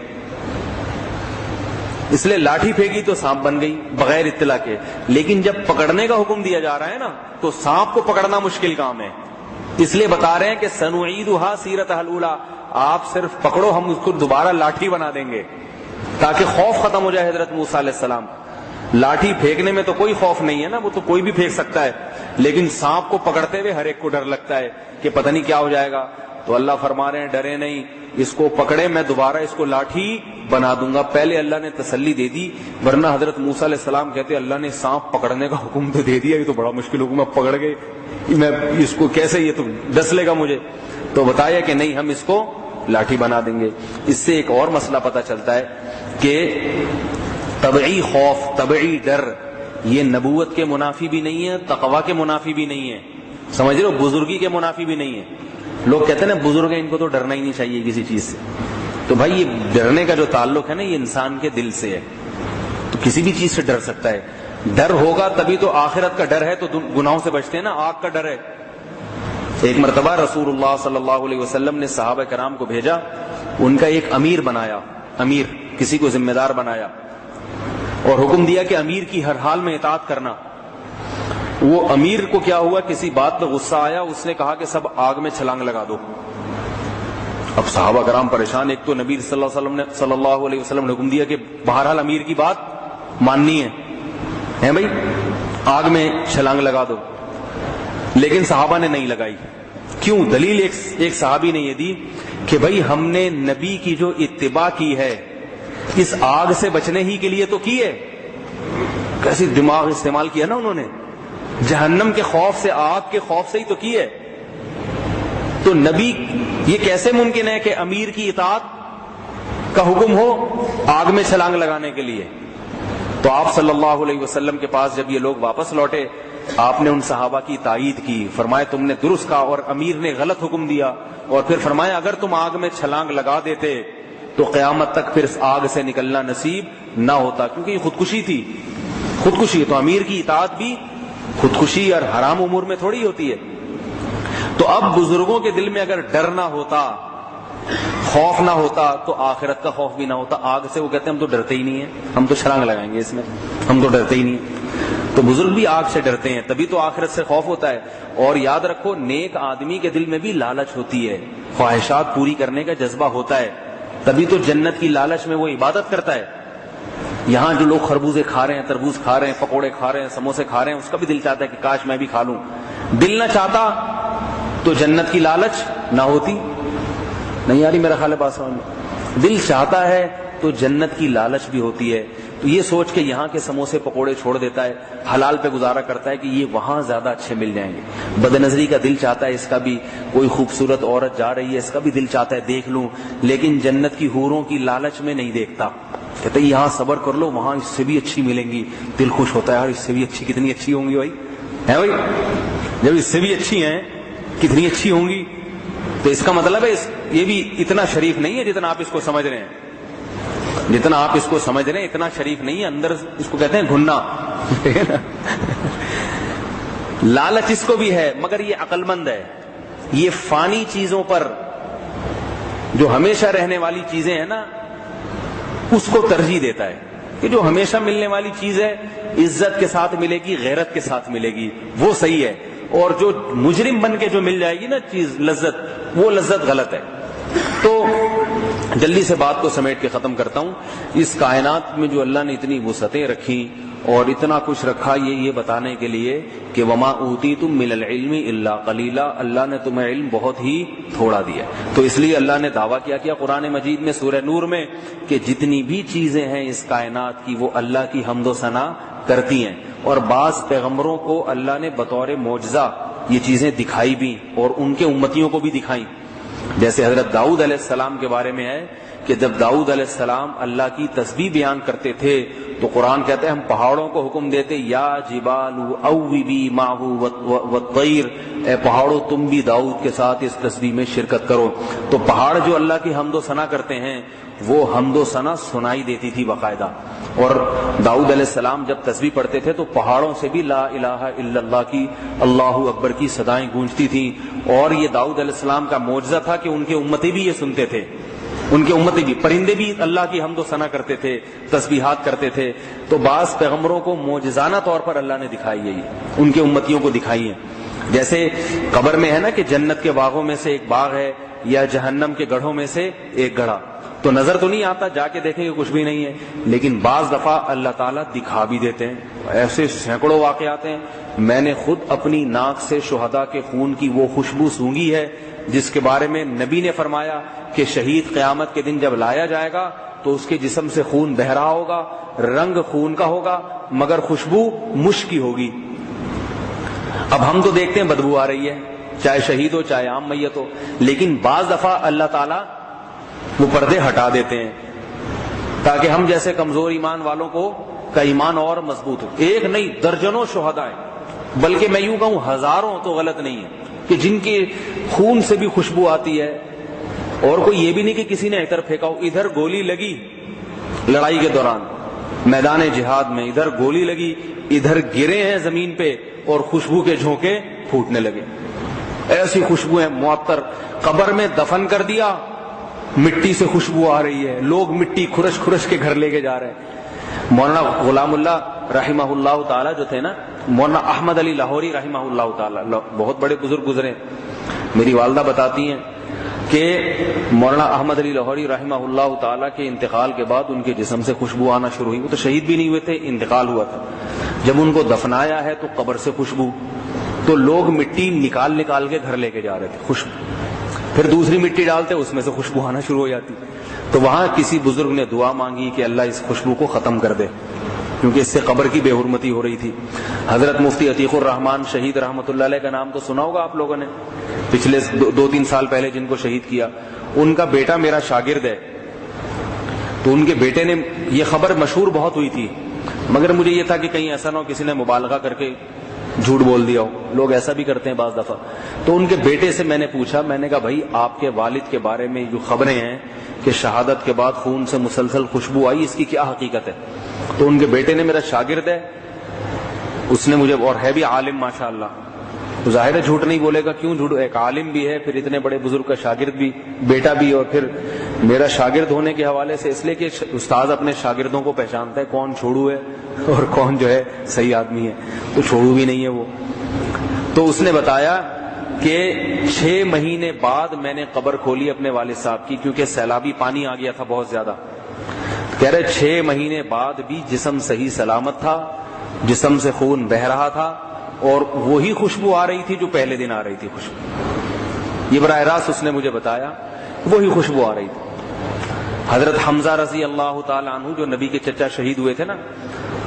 اس لیے لاٹھی پھینکی تو سانپ بن گئی بغیر اطلاع کے. لیکن جب پکڑنے کا حکم دیا جا رہا ہے نا, تو سانپ کو پکڑنا مشکل کام ہے, اس لیے بتا رہے ہیں کہ سنعیدھا سیرتھا الاولی, آپ صرف پکڑو, ہم اس کو دوبارہ لاٹھی بنا دیں گے, تاکہ خوف ختم ہو جائے. حضرت موسیٰ علیہ السلام, لاٹھی پھینکنے میں تو کوئی خوف نہیں ہے نا, وہ تو کوئی بھی پھینک سکتا ہے, لیکن سانپ کو پکڑتے ہوئے ہر ایک کو ڈر لگتا ہے کہ پتہ نہیں کیا ہو جائے گا. تو اللہ فرما رہے ہیں ڈرے نہیں, اس کو پکڑے, میں دوبارہ اس کو لاٹھی بنا دوں گا. پہلے اللہ نے تسلی دے دی, ورنہ حضرت موسیٰ علیہ السلام کہتے اللہ نے سانپ پکڑنے کا حکم تو دے دیا, یہ تو بڑا مشکل حکم ہے, پکڑ گئے, میں اس کو کیسے, یہ تو ڈس لے گا مجھے. تو بتایا کہ نہیں, ہم اس کو لاٹھی بنا دیں گے. اس سے ایک اور مسئلہ پتہ چلتا ہے کہ طبعی خوف, طبعی ڈر, یہ نبوت کے منافی بھی نہیں ہے, تقویٰ کے منافی بھی نہیں ہے, سمجھ رہے ہو, بزرگی کے منافی بھی نہیں ہے. لوگ کہتے ہیں نا بزرگ ہیں, ان کو تو ڈرنا ہی نہیں چاہیے کسی چیز سے. تو بھائی یہ ڈرنے کا جو تعلق ہے نا, یہ انسان کے دل سے ہے, تو کسی بھی چیز سے ڈر سکتا ہے. ڈر ہوگا تبھی تو آخرت کا ڈر ہے, تو گناہوں سے بچتے ہیں نا, آگ کا ڈر ہے. ایک مرتبہ رسول اللہ صلی اللہ علیہ وسلم نے صحابہ کرام کو بھیجا, ان کا ایک امیر بنایا, امیر کسی کو ذمہ دار بنایا, اور حکم دیا کہ امیر کی ہر حال میں اطاعت کرنا. وہ امیر کو کیا ہوا, کسی بات پہ غصہ آیا, اس نے کہا کہ سب آگ میں چھلانگ لگا دو. اب صحابہ کرام پریشان, ایک تو نبی صلی اللہ علیہ وسلم نے حکم دیا کہ بہرحال امیر کی بات ماننی ہے بھائی, آگ میں چھلانگ لگا دو, لیکن صحابہ نے نہیں لگائی. کیوں؟ دلیل ایک صحابی نے یہ دی کہ بھائی ہم نے نبی کی جو اتباع کی ہے اس آگ سے بچنے ہی کے لیے تو کی ہے. کیسی دماغ استعمال کیا نا انہوں نے, جہنم کے خوف سے, آگ کے خوف سے ہی تو کی ہے. تو نبی, یہ کیسے ممکن ہے کہ امیر کی اطاعت کا حکم ہو آگ میں چھلانگ لگانے کے لیے؟ تو آپ صلی اللہ علیہ وسلم کے پاس جب یہ لوگ واپس لوٹے, آپ نے ان صحابہ کی تائید کی, فرمایا تم نے درست کہا اور امیر نے غلط حکم دیا. اور پھر فرمایا اگر تم آگ میں چھلانگ لگا دیتے تو قیامت تک پھر آگ سے نکلنا نصیب نہ ہوتا, کیونکہ یہ خودکشی تھی, خودکشی. تو امیر کی اطاعت بھی خودکشی اور حرام امور میں تھوڑی ہوتی ہے. تو اب بزرگوں کے دل میں اگر ڈر نہ ہوتا، خوف نہ ہوتا، تو آخرت کا خوف بھی نہ ہوتا. آگ سے وہ کہتے ہیں ہم تو ڈرتے ہی نہیں ہیں، ہم تو چھلانگ لگائیں گے اس میں، ہم تو ڈرتے ہی نہیں ہیں. تو بزرگ بھی آگ سے ڈرتے ہیں، تبھی تو آخرت سے خوف ہوتا ہے. اور یاد رکھو، نیک آدمی کے دل میں بھی لالچ ہوتی ہے، خواہشات پوری کرنے کا جذبہ ہوتا ہے، تبھی تو جنت کی لالچ میں وہ عبادت کرتا ہے. یہاں جو لوگ خربوزے کھا رہے ہیں، تربوز کھا رہے ہیں، پکوڑے کھا رہے ہیں، سموسے کھا رہے ہیں، اس کا بھی دل چاہتا ہے کہ کاش میں بھی کھا لوں. دل نہ چاہتا تو جنت کی لالچ نہ ہوتی. نہیں آ رہی میرا خیال ہے بات سمجھ میں؟ دل چاہتا ہے تو جنت کی لالچ بھی ہوتی ہے. تو یہ سوچ کے یہاں کے سموسے پکوڑے چھوڑ دیتا ہے، حلال پہ گزارا کرتا ہے کہ یہ وہاں زیادہ اچھے مل جائیں گے. بد نظری کا دل چاہتا ہے، اس کا بھی کوئی خوبصورت عورت جا رہی ہے، اس کا بھی دل چاہتا ہے دیکھ لوں، لیکن جنت کی حوروں کی لالچ میں نہیں دیکھتا. کہتے ہیں یہاں صبر کر لو، وہاں اس سے بھی اچھی ملیں گی. دل خوش ہوتا ہے، یار اس سے بھی اچھی، کتنی اچھی ہوں گی بھائی، ہے بھائی، جب اس سے بھی اچھی ہیں کتنی اچھی ہوں گی. تو اس کا مطلب ہے یہ بھی اتنا شریف نہیں ہے جتنا آپ اس کو سمجھ رہے ہیں. جتنا آپ اس کو سمجھ رہے ہیں اتنا شریف نہیں ہے، اندر اس کو کہتے ہیں گھننا. لالچ اس کو بھی ہے، مگر یہ عقل مند ہے. یہ فانی چیزوں پر، جو ہمیشہ رہنے والی چیزیں ہیں نا، اس کو ترجیح دیتا ہے کہ جو ہمیشہ ملنے والی چیز ہے عزت کے ساتھ ملے گی، غیرت کے ساتھ ملے گی، وہ صحیح ہے. اور جو مجرم بن کے جو مل جائے گی نا چیز، لذت، وہ لذت غلط ہے. تو جلدی سے بات کو سمیٹ کے ختم کرتا ہوں. اس کائنات میں جو اللہ نے اتنی وسعتیں رکھی اور اتنا کچھ رکھا، یہ بتانے کے لیے کہ وما اوتیتم من العلم الا قلیلا، اللہ نے تمہیں علم بہت ہی تھوڑا دیا. تو اس لیے اللہ نے دعویٰ کیا قرآن مجید میں سورہ نور میں کہ جتنی بھی چیزیں ہیں اس کائنات کی، وہ اللہ کی حمد و ثنا کرتی ہیں. اور بعض پیغمبروں کو اللہ نے بطور معجزہ یہ چیزیں دکھائی بھی اور ان کے امتیوں کو بھی دکھائیں. جیسے حضرت داؤد علیہ السلام کے بارے میں ہے کہ جب داؤد علیہ السلام اللہ کی تسبیح بیان کرتے تھے تو قرآن کہتے ہیں ہم پہاڑوں کو حکم دیتے یا جبال اوبی معہ والطیر، اے پہاڑوں تم بھی داؤد کے ساتھ اس تسبیح میں شرکت کرو. تو پہاڑ جو اللہ کی حمد و ثنا کرتے ہیں وہ حمد و ثنا سنائی دیتی تھی باقاعدہ. اور داؤد علیہ السلام جب تسبیح پڑھتے تھے تو پہاڑوں سے بھی لا الہ الا اللہ کی، اللہ اکبر کی صدائیں گونجتی تھیں. اور یہ داؤد علیہ السلام کا معجزہ تھا کہ ان کے امتی بھی یہ سنتے تھے، ان کے امتی بھی، پرندے بھی اللہ کی حمد و ثنا کرتے تھے، تسبیحات کرتے تھے. تو بعض پیغمبروں کو معجزانہ طور پر اللہ نے دکھائی ہے، ان کے امتیوں کو دکھائی ہیں. جیسے قبر میں ہے نا کہ جنت کے باغوں میں سے ایک باغ ہے یا جہنم کے گڑھوں میں سے ایک گڑھا. تو نظر تو نہیں آتا، جا کے دیکھیں گے کچھ بھی نہیں ہے، لیکن بعض دفعہ اللہ تعالیٰ دکھا بھی دیتے ہیں. ایسے سینکڑوں واقعات ہیں. میں نے خود اپنی ناک سے شہداء کے خون کی وہ خوشبو سونگھی ہے جس کے بارے میں نبی نے فرمایا کہ شہید قیامت کے دن جب لایا جائے گا تو اس کے جسم سے خون بہ رہا ہوگا، رنگ خون کا ہوگا مگر خوشبو مشک کی ہوگی. اب ہم تو دیکھتے ہیں بدبو آ رہی ہے، چاہے شہید ہو چاہے عام میت ہو، لیکن بعض دفعہ اللہ تعالیٰ وہ پردے ہٹا دیتے ہیں تاکہ ہم جیسے کمزور ایمان والوں کو کا ایمان اور مضبوط ہو. ایک نہیں، درجنوں شہداء ہیں، بلکہ میں یوں کہوں ہزاروں تو غلط نہیں ہے کہ جن کے خون سے بھی خوشبو آتی ہے. اور کوئی یہ بھی نہیں کہ کسی نے عطر پھینکا ہو، ادھر گولی لگی لڑائی کے دوران میدان جہاد میں، ادھر گولی لگی، ادھر گرے ہیں زمین پہ اور خوشبو کے جھونکے پھوٹنے لگے. ایسی خوشبو ہے معطر. قبر میں دفن کر دیا، مٹی سے خوشبو آ رہی ہے، لوگ مٹی کھرش کھرش کے گھر لے کے جا رہے ہیں. مولانا غلام اللہ رحمہ اللہ تعالی جو تھے نا، مولانا احمد علی لاہوری رحمہ اللہ تعالی، بہت بڑے بزرگ گزرے. میری والدہ بتاتی ہیں کہ مولانا احمد علی لاہوری رحمہ اللہ تعالی کے انتقال کے بعد ان کے جسم سے خوشبو آنا شروع ہوئی. وہ تو شہید بھی نہیں ہوئے تھے، انتقال ہوا تھا. جب ان کو دفنایا ہے تو قبر سے خوشبو، تو لوگ مٹی نکال نکال کے گھر لے کے جا رہے تھے خوشبو. پھر دوسری مٹی ڈالتے، اس میں سے خوشبو آنا شروع ہو جاتی. تو وہاں کسی بزرگ نے دعا مانگی کہ اللہ اس خوشبو کو ختم کر دے، کیونکہ اس سے قبر کی بے حرمتی ہو رہی تھی. حضرت مفتی عتیق الرحمان شہید رحمۃ اللہ علیہ کا نام تو سنا ہوگا آپ لوگوں نے، پچھلے 2-3 سال پہلے جن کو شہید کیا. ان کا بیٹا میرا شاگرد ہے. تو ان کے بیٹے نے، یہ خبر مشہور بہت ہوئی تھی، مگر مجھے یہ تھا کہ کہیں ایسا نہ ہو کسی نے مبالغہ کر کے جھوٹ بول دیا ہو. لوگ ایسا بھی کرتے ہیں بعض دفعہ. تو ان کے بیٹے سے میں نے پوچھا، میں نے کہا بھائی آپ کے والد کے بارے میں جو خبریں ہیں کہ شہادت کے بعد خون سے مسلسل خوشبو آئی، اس کی کیا حقیقت ہے؟ تو ان کے بیٹے نے، میرا شاگرد ہے، اس نے مجھے، اور ہے بھی عالم ماشاءاللہ، تو ظاہر ہے جھوٹ نہیں بولے گا، کیوں جھوٹ، ایک عالم بھی ہے، پھر اتنے بڑے بزرگ کا شاگرد بھی، بیٹا بھی، اور پھر میرا شاگرد ہونے کے حوالے سے اس لیے کہ استاد اپنے شاگردوں کو پہچانتا ہے کون چھوڑو ہے اور کون جو ہے صحیح آدمی ہے، تو چھوڑو بھی نہیں ہے وہ. تو اس نے بتایا کہ 6 مہینے بعد میں نے قبر کھولی اپنے والد صاحب کی، کیونکہ سیلابی پانی آ گیا تھا بہت زیادہ. کہہ رہے 6 مہینے بعد بھی جسم صحیح سلامت تھا، جسم سے خون بہ رہا تھا، اور وہی خوشبو آ رہی تھی جو پہلے دن آ رہی تھی خوشبو. یہ براہ راست اس نے مجھے بتایا، وہی خوشبو آ رہی تھی. حضرت حمزہ رضی اللہ تعالی عنہ جو نبی کے چچا شہید ہوئے تھے نا،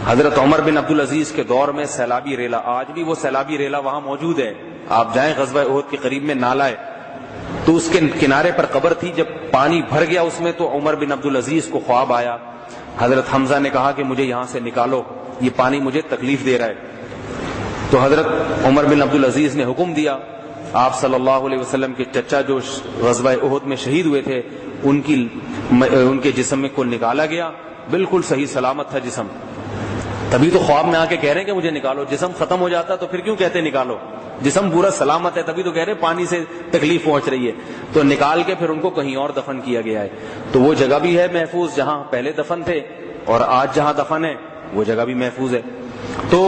حضرت عمر بن عبدالعزیز کے دور میں سیلابی ریلا، آج بھی وہ سیلابی ریلا وہاں موجود ہے، آپ جائیں غزوہ احد کے قریب میں نالہ ہے، تو اس کے کنارے پر قبر تھی. جب پانی بھر گیا اس میں تو عمر بن عبدالعزیز کو خواب آیا. حضرت حمزہ نے کہا کہ مجھے یہاں سے نکالو، یہ پانی مجھے تکلیف دے رہا ہے. تو حضرت عمر بن عبدالعزیز نے حکم دیا. آپ صلی اللہ علیہ وسلم کے چچا جو غزوہ احد میں شہید ہوئے تھے ان کے جسم میں کو نکالا گیا، بالکل صحیح سلامت تھا جسم. تبھی تو خواب میں آ کے کہہ رہے ہیں کہ مجھے نکالو. جسم ختم ہو جاتا تو پھر کیوں کہتے نکالو؟ جسم پورا سلامت ہے، تبھی تو کہہ رہے پانی سے تکلیف پہنچ رہی ہے. تو نکال کے پھر ان کو کہیں اور دفن کیا گیا ہے. تو وہ جگہ بھی ہے محفوظ جہاں پہلے دفن تھے، اور آج جہاں دفن ہے وہ جگہ بھی محفوظ ہے. تو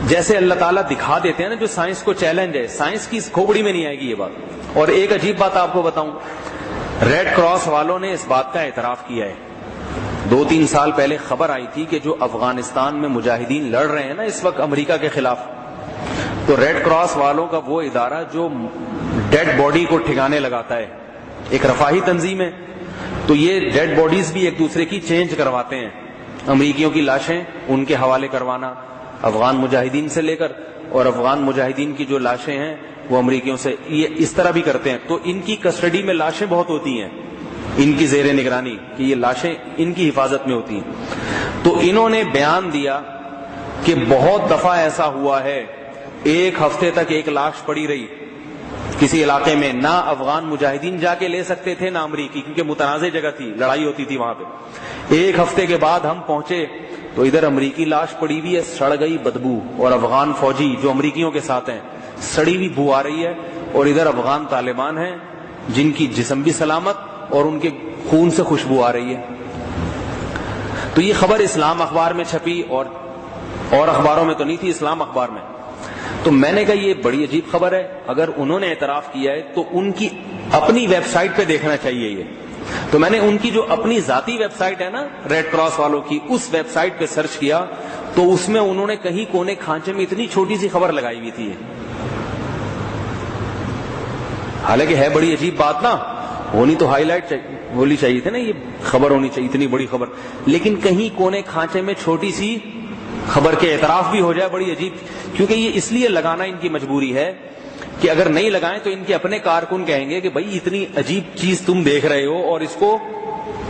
جیسے اللہ تعالیٰ دکھا دیتے ہیں نا، جو سائنس کو چیلنج ہے، سائنس کی کھوپڑی میں نہیں آئے گی یہ بات. اور ایک عجیب بات آپ کو بتاؤں، ریڈ کراس والوں نے اس بات کا اعتراف کیا ہے. 2-3 سال پہلے خبر آئی تھی کہ جو افغانستان میں مجاہدین لڑ رہے ہیں نا اس وقت امریکہ کے خلاف، تو ریڈ کراس والوں کا وہ ادارہ جو ڈیڈ باڈی کو ٹھکانے لگاتا ہے، ایک رفاہی تنظیم ہے، تو یہ ڈیڈ باڈیز بھی ایک دوسرے کی چینج کرواتے ہیں. امریکیوں کی لاشیں ان کے حوالے کروانا افغان مجاہدین سے لے کر، اور افغان مجاہدین کی جو لاشیں ہیں وہ امریکیوں سے، یہ اس طرح بھی کرتے ہیں. تو ان کی کسٹڈی میں لاشیں بہت ہوتی ہیں، ان کی زیر نگرانی، کہ یہ لاشیں ان کی حفاظت میں ہوتی ہیں. تو انہوں نے بیان دیا کہ بہت دفعہ ایسا ہوا ہے، 1 ہفتے تک ایک لاش پڑی رہی کسی علاقے میں، نہ افغان مجاہدین جا کے لے سکتے تھے نہ امریکی، کیونکہ متنازع جگہ تھی، لڑائی ہوتی تھی وہاں پہ. 1 ہفتے کے بعد ہم پہنچے تو ادھر امریکی لاش پڑی ہوئی ہے، سڑ گئی بدبو، اور افغان فوجی جو امریکیوں کے ساتھ ہیں سڑی ہوئی بو آ رہی ہے، اور ادھر افغان طالبان ہیں جن کی جسم بھی سلامت اور ان کے خون سے خوشبو آ رہی ہے. تو یہ خبر اسلام اخبار میں چھپی، اور اخباروں میں تو نہیں تھی، اسلام اخبار میں. تو میں نے کہا یہ بڑی عجیب خبر ہے، اگر انہوں نے اعتراف کیا ہے تو ان کی اپنی ویب سائٹ پہ دیکھنا چاہیے یہ. تو میں نے ان کی جو اپنی ذاتی ویب سائٹ ہے نا ریڈ کراس والوں کی، اس ویب سائٹ پہ سرچ کیا تو اس میں انہوں نے کہیں کونے کھانچے میں اتنی چھوٹی سی خبر لگائی ہوئی تھی. حالانکہ ہے بڑی عجیب بات نا، ہونی تو ہائی لائٹ بولی چاہیے تھے نا، یہ خبر ہونی چاہیے اتنی بڑی خبر، لیکن کہیں کونے کھانچے میں چھوٹی سی خبر کے اعتراف بھی ہو جائے، بڑی عجیب. کیونکہ یہ اس لیے لگانا ان کی مجبوری ہے کہ اگر نہیں لگائیں تو ان کے اپنے کارکن کہیں گے کہ بھائی اتنی عجیب چیز تم دیکھ رہے ہو اور اس کو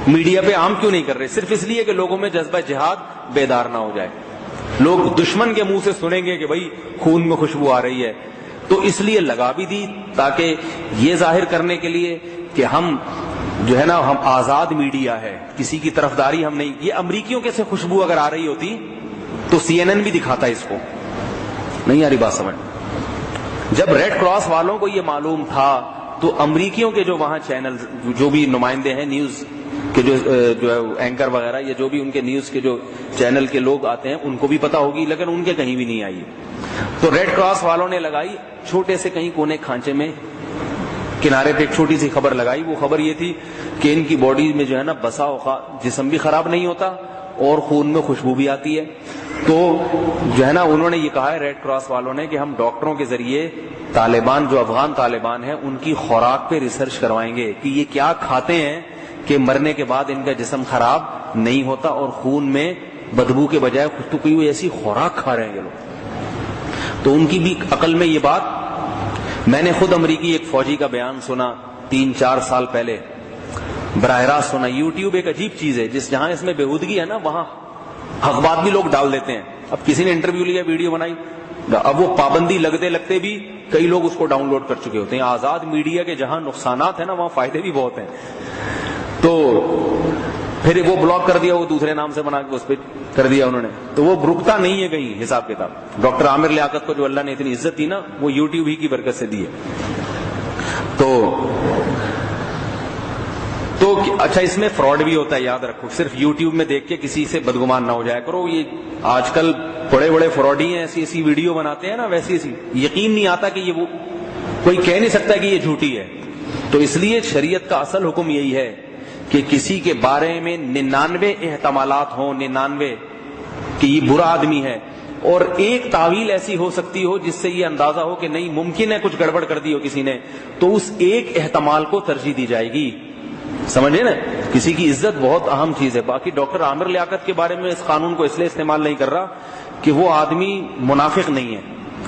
میڈیا پہ عام کیوں نہیں کر رہے، صرف اس لیے کہ لوگوں میں جذبہ جہاد بیدار نہ ہو جائے. لوگ دشمن کے منہ سے سنیں گے کہ بھائی خون میں خوشبو آ رہی ہے، تو اس لیے لگا بھی دی تاکہ یہ ظاہر کرنے کے لیے کہ ہم جو ہے نا ہم آزاد میڈیا ہے، کسی کی طرفداری ہم نہیں. یہ امریکیوں کے سے خوشبو اگر آ رہی ہوتی تو CNN بھی دکھاتا اس کو. نہیں آ رہی بات سمجھ؟ جب ریڈ کراس والوں کو یہ معلوم تھا تو امریکیوں کے جو وہاں چینل جو بھی نمائندے ہیں نیوز کے جو اینکر وغیرہ یا جو بھی ان کے نیوز کے جو چینل کے لوگ آتے ہیں ان کو بھی پتا ہوگی، لیکن ان کے کہیں بھی نہیں آئی. تو ریڈ کراس والوں نے لگائی چھوٹے سے کہیں کونے کھانچے میں کنارے پہ ایک چھوٹی سی خبر لگائی. وہ خبر یہ تھی کہ ان کی باڈی میں جو ہے نا بسا اوقات جسم بھی خراب نہیں ہوتا اور خون میں خوشبو بھی آتی ہے. تو جو ہے نا انہوں نے یہ کہا ہے ریڈ کراس والوں نے کہ ہم ڈاکٹروں کے ذریعے طالبان جو افغان طالبان ہیں ان کی خوراک پہ ریسرچ کروائیں گے کہ یہ کیا کھاتے ہیں کہ مرنے کے بعد ان کا جسم خراب نہیں ہوتا اور خون میں بدبو کے بجائے خود تو کوئی ایسی خوراک کھا رہے ہیں یہ لوگ. تو ان کی بھی عقل میں یہ بات. میں نے خود امریکی ایک فوجی کا بیان سنا 3-4 سال پہلے، براہ راست سنا. یوٹیوب ایک عجیب چیز ہے، جہاں اس میں بےہودگی ہے نا وہاں حق بات بھی لوگ ڈال دیتے ہیں. اب کسی نے انٹرویو لیا، ویڈیو بنائی، اب وہ پابندی لگتے لگتے بھی کئی لوگ اس کو ڈاؤن لوڈ کر چکے ہوتے ہیں. آزاد میڈیا کے جہاں نقصانات ہیں نا وہاں فائدے بھی بہت ہیں. تو پھر وہ بلاک کر دیا، وہ دوسرے نام سے بنا کے اس پہ کر دیا انہوں نے. تو وہ رکتا نہیں ہے کہیں حساب کتاب. ڈاکٹر عامر لیاقت کو جو اللہ نے اتنی عزت دی نا وہ یوٹیوب ہی کی برکت سے دی ہے. تو اچھا اس میں فراڈ بھی ہوتا ہے, یاد رکھو. صرف یوٹیوب میں دیکھ کے کسی سے بدگمان نہ ہو جایا کرو. یہ آج کل بڑے بڑے فراڈی ہیں, ایسی ایسی ویڈیو بناتے ہیں نا, ویسی ایسی یقین نہیں آتا کہ یہ وہ کوئی کہہ نہیں سکتا کہ یہ جھوٹی ہے. تو اس لیے شریعت کا اصل حکم یہی ہے کہ کسی کے بارے میں 99 احتمالات ہوں, 99 کہ یہ برا آدمی ہے, اور ایک تعویل ایسی ہو سکتی ہو جس سے یہ اندازہ ہو کہ نہیں ممکن ہے کچھ گڑبڑ کر دی ہو کسی نے, تو اس ایک احتمال کو ترجیح دی جائے گی. سمجھے نا, کسی کی عزت بہت اہم چیز ہے. باقی ڈاکٹر عامر لیاقت کے بارے میں اس قانون کو اس لیے استعمال نہیں کر رہا کہ وہ آدمی منافق نہیں ہے,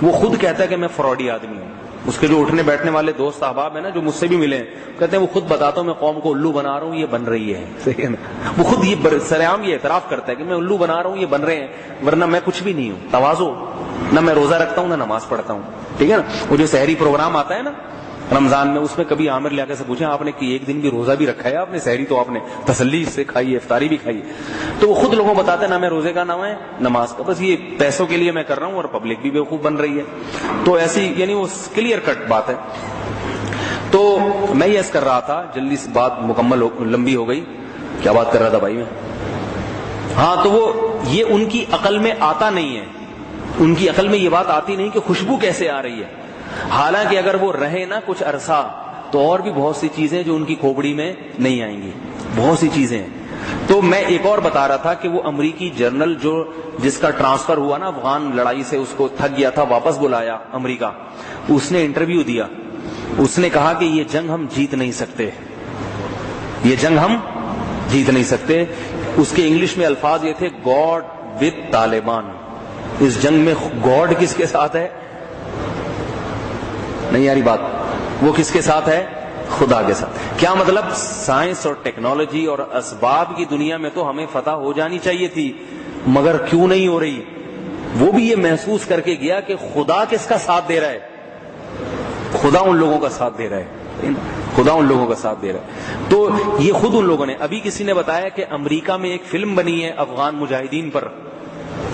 وہ خود کہتا ہے کہ میں فراڈی آدمی ہوں. اس کے جو اٹھنے بیٹھنے والے دوست احباب ہیں نا جو مجھ سے بھی ملے ہیں, کہتے ہیں وہ خود بتاتا ہوں میں قوم کو الو بنا رہا ہوں, یہ بن رہی ہے. صحیح ہے نا, وہ خود یہ سرعام یہ اعتراف کرتا ہے کہ میں الو بنا رہا ہوں, یہ بن رہے ہیں, ورنہ میں کچھ بھی نہیں ہوں. تواضع, نہ میں روزہ رکھتا ہوں نہ نماز پڑھتا ہوں. ٹھیک ہے نا. وہ جو سحری پروگرام آتا ہے نا رمضان میں, اس میں کبھی عامر لیاقت سے پوچھیں آپ نے کہ ایک دن بھی روزہ بھی رکھا ہے آپ نے, سحری تو آپ نے تسلی سے کھائی ہے, افطاری بھی کھائی ہے. تو وہ خود لوگوں کو بتاتے ہیں نہ میں روزے کا نہ میں نماز کا, بس یہ پیسوں کے لیے میں کر رہا ہوں اور پبلک بھی بیوقوف بن رہی ہے. تو ایسی یعنی وہ کلیئر کٹ بات ہے. تو میں یہ عرض کر رہا تھا, جلدی سے بات مکمل لمبی ہو گئی. کیا بات کر رہا تھا بھائی میں؟ ہاں, تو وہ یہ ان کی عقل میں آتا نہیں ہے, ان کی عقل میں یہ بات آتی نہیں کہ خوشبو کیسے آ رہی ہے. حالانکہ اگر وہ رہے نا کچھ عرصہ تو اور بھی بہت سی چیزیں جو ان کی کھوپڑی میں نہیں آئیں گی, بہت سی چیزیں ہیں. تو میں ایک اور بتا رہا تھا کہ وہ امریکی جرنل جو جس کا ٹرانسفر ہوا نا افغان لڑائی سے, اس کو تھک گیا تھا, واپس بلایا امریکہ, اس نے انٹرویو دیا. اس نے کہا کہ یہ جنگ ہم جیت نہیں سکتے, یہ جنگ ہم جیت نہیں سکتے. اس کے انگلش میں الفاظ یہ تھے, گاڈ وتھ طالبان. اس جنگ میں گاڈ کس کے ساتھ ہے؟ نہیں یاری بات, وہ کس کے ساتھ ہے؟ خدا کے ساتھ. کیا مطلب؟ سائنس اور ٹیکنالوجی اور اسباب کی دنیا میں تو ہمیں فتح ہو جانی چاہیے تھی, مگر کیوں نہیں ہو رہی؟ وہ بھی یہ محسوس کر کے گیا کہ خدا کس کا ساتھ دے رہا ہے. خدا ان لوگوں کا ساتھ دے رہا ہے, خدا ان لوگوں کا ساتھ دے رہا ہے. تو یہ خود ان لوگوں نے, ابھی کسی نے بتایا کہ امریکہ میں ایک فلم بنی ہے افغان مجاہدین پر,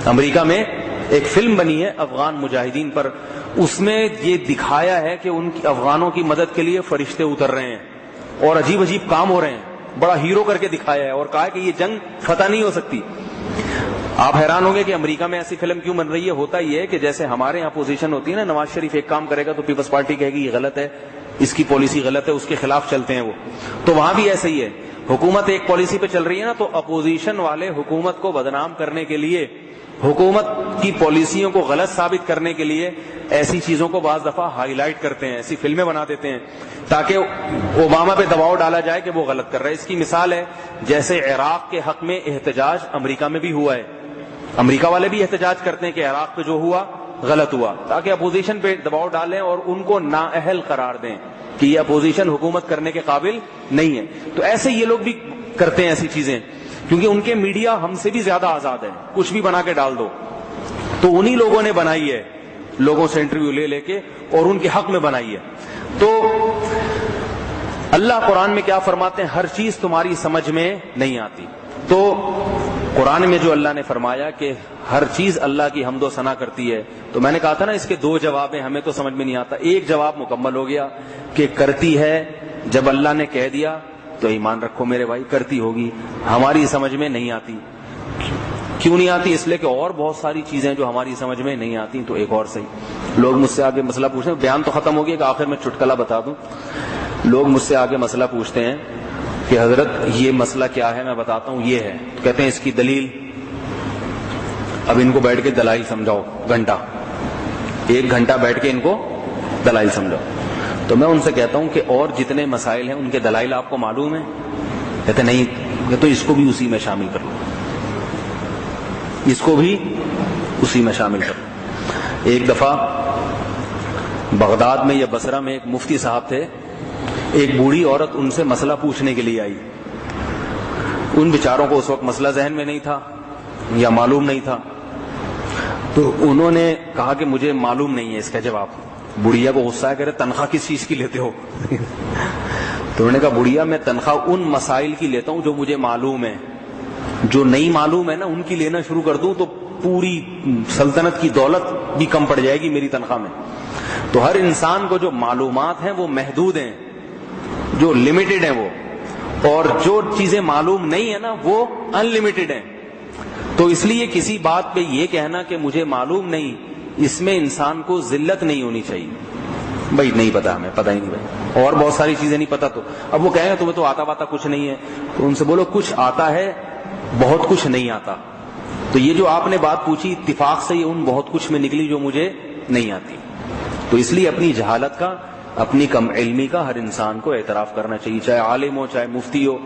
امریکہ میں ایک فلم بنی ہے افغان مجاہدین پر. اس میں یہ دکھایا ہے کہ ان کی افغانوں کی مدد کے لیے فرشتے اتر رہے ہیں اور عجیب عجیب کام ہو رہے ہیں, بڑا ہیرو کر کے دکھایا ہے, اور کہا ہے کہ یہ جنگ فتح نہیں ہو سکتی. آپ حیران ہوں گے کہ امریکہ میں ایسی فلم کیوں بن رہی ہے. ہوتا یہ ہے کہ جیسے ہمارے یہاں اپوزیشن ہوتی ہے نا, نواز شریف ایک کام کرے گا تو پیپلز پارٹی کہے گی یہ غلط ہے, اس کی پالیسی غلط ہے, اس کے خلاف چلتے ہیں وہ. تو وہاں بھی ایسا ہی ہے, حکومت ایک پالیسی پہ چل رہی ہے نا, تو اپوزیشن والے حکومت کو بدنام کرنے کے لیے, حکومت کی پالیسیوں کو غلط ثابت کرنے کے لیے ایسی چیزوں کو بعض دفعہ ہائی لائٹ کرتے ہیں, ایسی فلمیں بنا دیتے ہیں تاکہ اوباما پہ دباؤ ڈالا جائے کہ وہ غلط کر رہا ہے. اس کی مثال ہے جیسے عراق کے حق میں احتجاج امریکہ میں بھی ہوا ہے, امریکہ والے بھی احتجاج کرتے ہیں کہ عراق پہ جو ہوا غلط ہوا, تاکہ اپوزیشن پہ دباؤ ڈالیں اور ان کو نااہل قرار دیں کہ یہ اپوزیشن حکومت کرنے کے قابل نہیں ہے. تو ایسے یہ لوگ بھی کرتے ہیں ایسی چیزیں, کیونکہ ان کے میڈیا ہم سے بھی زیادہ آزاد ہے, کچھ بھی بنا کے ڈال دو. تو انہی لوگوں نے بنائی ہے, لوگوں سے انٹرویو لے لے کے, اور ان کے حق میں بنائی ہے. تو اللہ قرآن میں کیا فرماتے ہیں, ہر چیز تمہاری سمجھ میں نہیں آتی. تو قرآن میں جو اللہ نے فرمایا کہ ہر چیز اللہ کی حمد و ثنا کرتی ہے, تو میں نے کہا تھا نا اس کے دو جواب ہیں, ہمیں تو سمجھ میں نہیں آتا. ایک جواب مکمل ہو گیا کہ کرتی ہے, جب اللہ نے کہہ دیا تو ایمان رکھو میرے بھائی کرتی ہوگی, ہماری سمجھ میں نہیں آتی. کیوں نہیں آتی؟ اس لیے کہ اور بہت ساری چیزیں جو ہماری سمجھ میں نہیں آتی. تو ایک اور صحیح, لوگ مجھ سے آگے مسئلہ پوچھتے ہیں, بیان تو ختم ہو گیا کہ آخر میں چٹکلا بتا دوں. لوگ مجھ سے آگے مسئلہ پوچھتے ہیں کہ حضرت یہ مسئلہ کیا ہے, میں بتاتا ہوں یہ ہے. کہتے ہیں اس کی دلیل. اب ان کو بیٹھ کے دلائل سمجھاؤ, گھنٹہ, 1 گھنٹہ بیٹھ کے ان کو دلائل سمجھاؤ. تو میں ان سے کہتا ہوں کہ اور جتنے مسائل ہیں ان کے دلائل آپ کو معلوم ہیں؟ کہتے نہیں. کہ تو اس کو بھی اسی میں شامل کر لو, اس کو بھی اسی میں شامل کر لو. ایک دفعہ بغداد میں یا بصرہ میں ایک مفتی صاحب تھے, ایک بوڑھی عورت ان سے مسئلہ پوچھنے کے لیے آئی. ان بیچاروں کو اس وقت مسئلہ ذہن میں نہیں تھا یا معلوم نہیں تھا, تو انہوں نے کہا کہ مجھے معلوم نہیں ہے اس کا جواب. بڑھیا کو غصہ ہے, کہہ رہے تنخواہ کس چیز کی لیتے ہو؟ تو انہوں نے کہا بڑھیا میں تنخواہ ان مسائل کی لیتا ہوں جو مجھے معلوم ہے, جو نہیں معلوم ہے نا ان کی لینا شروع کر دوں تو پوری سلطنت کی دولت بھی کم پڑ جائے گی میری تنخواہ میں. تو ہر انسان کو جو معلومات ہیں وہ محدود ہیں, جو لمیٹڈ ہیں وہ, اور جو چیزیں معلوم نہیں ہے نا وہ ان لمیٹڈ ہیں. تو اس لیے کسی بات پہ یہ کہنا کہ مجھے معلوم نہیں, اس میں انسان کو ذلت نہیں ہونی چاہیے. بھائی نہیں پتا, ہمیں پتا ہی نہیں بھائی, اور بہت ساری چیزیں نہیں پتا. تو اب وہ کہیں گے تمہیں تو آتا واتا کچھ نہیں ہے, تو ان سے بولو کچھ آتا ہے, بہت کچھ نہیں آتا. تو یہ جو آپ نے بات پوچھی اتفاق سے یہ ان بہت کچھ میں نکلی جو مجھے نہیں آتی. تو اس لیے اپنی جہالت کا, اپنی کم علمی کا ہر انسان کو اعتراف کرنا چاہیے, چاہے عالم ہو چاہے مفتی ہو.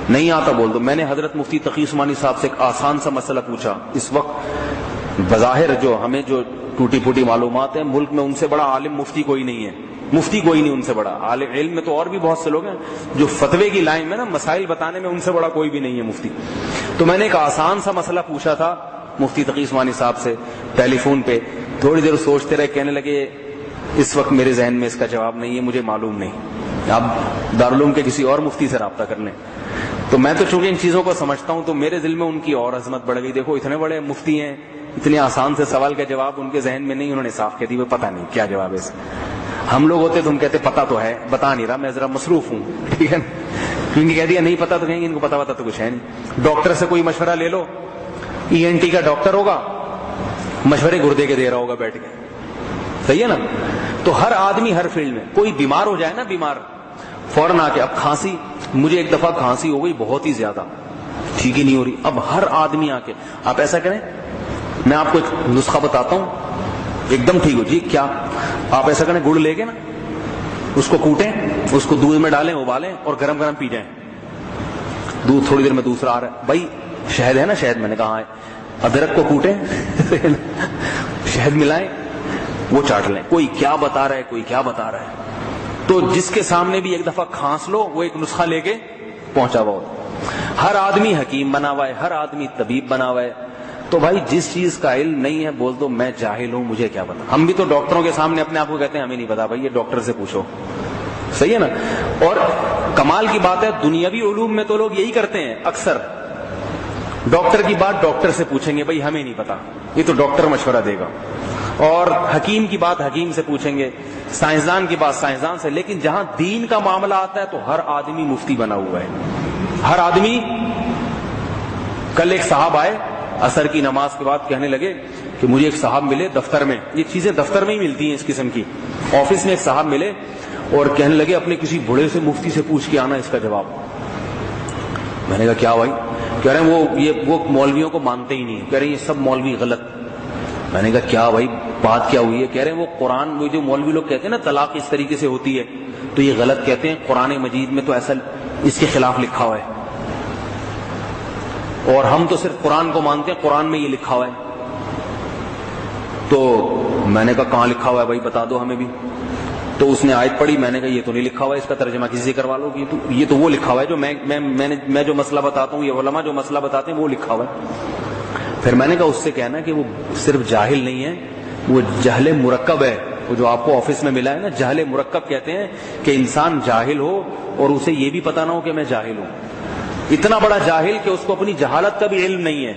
نہیں آتا بول دو. میں نے حضرت مفتی تقی عثمانی صاحب سے ایک آسان سا مسئلہ پوچھا. اس وقت بظاہر جو ہمیں جو ٹوٹی پھوٹی معلومات ہیں, ملک میں ان سے بڑا عالم مفتی کوئی نہیں ہے, مفتی کوئی نہیں ان سے بڑا. عالم علم میں تو اور بھی بہت سے لوگ ہیں, جو فتوے کی لائن میں نا مسائل بتانے میں ان سے بڑا کوئی بھی نہیں ہے مفتی. تو میں نے ایک آسان سا مسئلہ پوچھا تھا مفتی تقی عثمانی صاحب سے ٹیلی فون پہ. تھوڑی دیر سوچتے رہے, کہنے لگے اس وقت میرے ذہن میں اس کا جواب نہیں ہے, مجھے معلوم نہیں, آپ دارالعلوم کے کسی اور مفتی سے رابطہ کر لیں. تو میں تو چونکہ ان چیزوں کو سمجھتا ہوں تو میرے دل میں ان کی اور عظمت بڑھ گئی. دیکھو اتنے بڑے مفتی ہیں, اتنے آسان سے سوال کا جواب ان کے ذہن میں نہیں, انہوں نے صاف کہہ دی پتہ نہیں کیا جواب ہے اس. ہم لوگ ہوتے تو ہم کہتے پتہ تو ہے, بتا نہیں رہا, میں ذرا مصروف ہوں, ٹھیک ہے. کیونکہ کہہ دیا نہیں پتا تو کہیں گے ان کو پتا تو کچھ ہے نہیں. ڈاکٹر سے کوئی مشورہ لے لو, ENT کا ڈاکٹر ہوگا, مشورے گردے کے دے رہا ہوگا بیٹھ کے, صحیح ہے نا. تو ہر آدمی ہر فیلڈ میں, کوئی بیمار ہو جائے نا, بیمار فوراً آ کے, اب کھانسی, مجھے ایک دفعہ کھانسی ہو گئی بہت ہی زیادہ, ٹھیک ہی نہیں ہو رہی. اب ہر آدمی آ کے, آپ ایسا کریں میں آپ کو ایک نسخہ بتاتا ہوں ایک دم ٹھیک ہو جی. کیا آپ ایسا کریں, گڑ لے کے نا اس کو کوٹیں, اس کو دودھ میں ڈالیں, ابالیں اور گرم گرم پی جائیں. دودھ تھوڑی دیر میں دوسرا آ رہا ہے. بھائی شہد ہے نا, شہد میں نے کہا ہے, ادرک کو کوٹیں شہد ملائیں, وہ چاٹ لیں. کوئی کیا بتا رہا ہے, کوئی کیا بتا رہا ہے. تو جس کے سامنے بھی ایک دفعہ کھانس لو وہ ایک نسخہ لے کے پہنچا ہوا. ہر آدمی حکیم بنا ہوا ہے, ہر آدمی طبیب بنا ہوا ہے. تو بھائی جس چیز کا علم نہیں ہے بول دو میں جاہل ہوں, مجھے کیا پتا. ہم بھی تو ڈاکٹروں کے سامنے اپنے آپ کو کہتے ہیں ہمیں نہیں پتا, بھائی یہ ڈاکٹر سے پوچھو, صحیح ہے نا. اور کمال کی بات ہے دنیاوی علوم میں تو لوگ یہی کرتے ہیں اکثر, ڈاکٹر کی بات ڈاکٹر سے پوچھیں گے, بھائی ہمیں نہیں پتا, یہ تو ڈاکٹر مشورہ دے گا. اور حکیم کی بات حکیم سے پوچھیں گے, سائنسدان کی بات سائنسدان سے. لیکن جہاں دین کا معاملہ آتا ہے تو ہر آدمی مفتی بنا ہوا ہے, ہر آدمی. کل ایک صاحب آئے عصر کی نماز کے بعد, کہنے لگے کہ مجھے ایک صاحب ملے دفتر میں, یہ چیزیں دفتر میں ہی ملتی ہیں اس قسم کی, آفس میں ایک صاحب ملے اور کہنے لگے اپنے کسی بڑے سے مفتی سے پوچھ کے آنا اس کا جواب. میں نے کہا کیا بھائی؟ کہہ رہے ہیں وہ مولویوں کو مانتے ہی نہیں, کہہ رہے ہیں یہ سب مولوی غلط. میں نے کہا کیا بھائی بات کیا ہوئی ہے؟ کہہ رہے ہیں وہ قرآن, وہ جو مولوی لوگ کہتے ہیں نا طلاق اس طریقے سے ہوتی ہے تو یہ غلط کہتے ہیں, قرآن مجید میں تو ایسا اس کے خلاف لکھا ہوا ہے, اور ہم تو صرف قرآن کو مانتے ہیں, قرآن میں یہ لکھا ہوا ہے. تو میں نے کہا کہاں لکھا ہوا ہے بھائی بتا دو ہمیں بھی. تو اس نے آیت پڑھی, میں نے کہا یہ تو نہیں لکھا ہوا ہے, اس کا ترجمہ کسی سے کروا لو. یہ تو وہ لکھا ہوا ہے جو میں جو مسئلہ بتاتا ہوں, یہ علماء جو مسئلہ بتاتے ہیں وہ لکھا ہوا ہے. پھر میں نے کہا اس سے کہنا کہ وہ صرف جاہل نہیں ہے, وہ جہل مرکب ہے. وہ جو آپ کو آفس میں ملا ہے نا, جہل مرکب کہتے ہیں کہ انسان جاہل ہو اور اسے یہ بھی پتا نہ ہو کہ میں جاہل ہوں. اتنا بڑا جاہل کہ اس کو اپنی جہالت کا بھی علم نہیں ہے,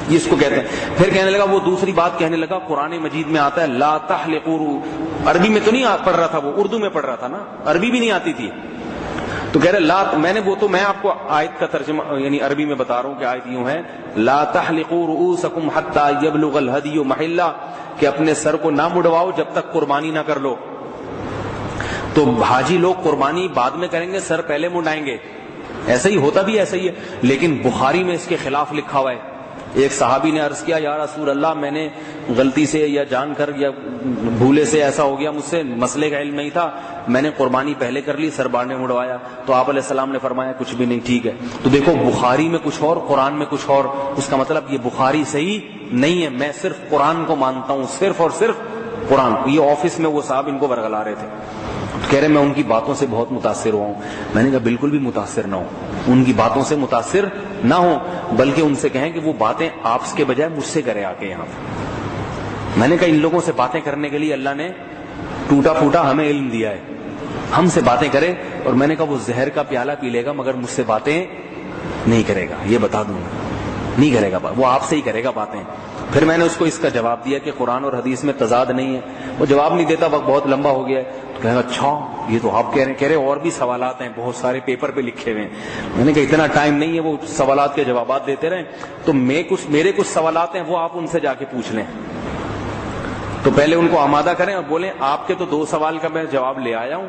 یہ اس کو کہتے ہیں. پھر کہنے لگا, وہ دوسری بات کہنے لگا, قرآن مجید میں آتا ہے لا تحلقوا, عربی میں تو نہیں پڑھ رہا تھا, وہ اردو میں پڑھ رہا تھا نا, عربی بھی نہیں آتی تھی. تو کہہ رہے لا, میں آپ کو آیت کا ترجمہ یعنی عربی میں بتا رہا ہوں کہ آیت یوں ہے لا تحلقوا رؤوسکم حتی یبلغ الہدی محلہ, کہ اپنے سر کو نہ مڑواؤ جب تک قربانی نہ کر لو. تو حاجی لوگ قربانی بعد میں کریں گے, سر پہلے منڈائیں گے, ایسا ہی ہوتا بھی ایسا ہی ہے. لیکن بخاری میں اس کے خلاف لکھا ہوا ہے. ایک صحابی نے عرض کیا, یا رسول اللہ میں نے غلطی سے یا جان کر یا بھولے سے ایسا ہو گیا, مجھ سے مسئلے کا علم نہیں تھا, میں نے قربانی پہلے کر لی, سر بعد میں مڑوایا. تو آپ علیہ السلام نے فرمایا کچھ بھی نہیں, ٹھیک ہے. تو دیکھو بخاری میں کچھ اور, قرآن میں کچھ اور, اس کا مطلب یہ بخاری صحیح نہیں ہے. میں صرف قرآن کو مانتا ہوں, صرف اور صرف قرآن. یہ آفس میں وہ صاحب ان کو ورگلا رہے تھے, کہہ رہے میں ان کی باتوں سے بہت متاثر ہوا ہوں. میں نے کہا بالکل بھی متاثر نہ ہو, ان کی باتوں سے متاثر نہ ہو, بلکہ ان سے کہیں کہ وہ باتیں آپ کے بجائے مجھ سے کرے آ کے یہاں. میں نے کہا ان لوگوں سے باتیں کرنے کے لیے اللہ نے ٹوٹا پھوٹا ہمیں علم دیا ہے, ہم سے باتیں کرے. اور میں نے کہا وہ زہر کا پیالہ پی لے گا مگر مجھ سے باتیں نہیں کرے گا، یہ بتا دوں گا، نہیں کرے گا، وہ آپ سے ہی کرے گا باتیں. پھر میں نے اس کو اس کا جواب دیا کہ قرآن اور حدیث میں تضاد نہیں ہے. وہ جواب نہیں دیتا، وقت بہت لمبا ہو گیا ہے. تو کہے گا اچھا یہ تو آپ کہہ رہے اور بھی سوالات ہیں، بہت سارے پیپر پہ لکھے ہوئے ہیں. میں نے کہا اتنا ٹائم نہیں ہے وہ سوالات کے جوابات دیتے رہیں، تو میرے کچھ سوالات ہیں وہ آپ ان سے جا کے پوچھ لیں. تو پہلے ان کو آمادہ کریں اور بولیں آپ کے تو 2 سوال کا میں جواب لے آیا ہوں،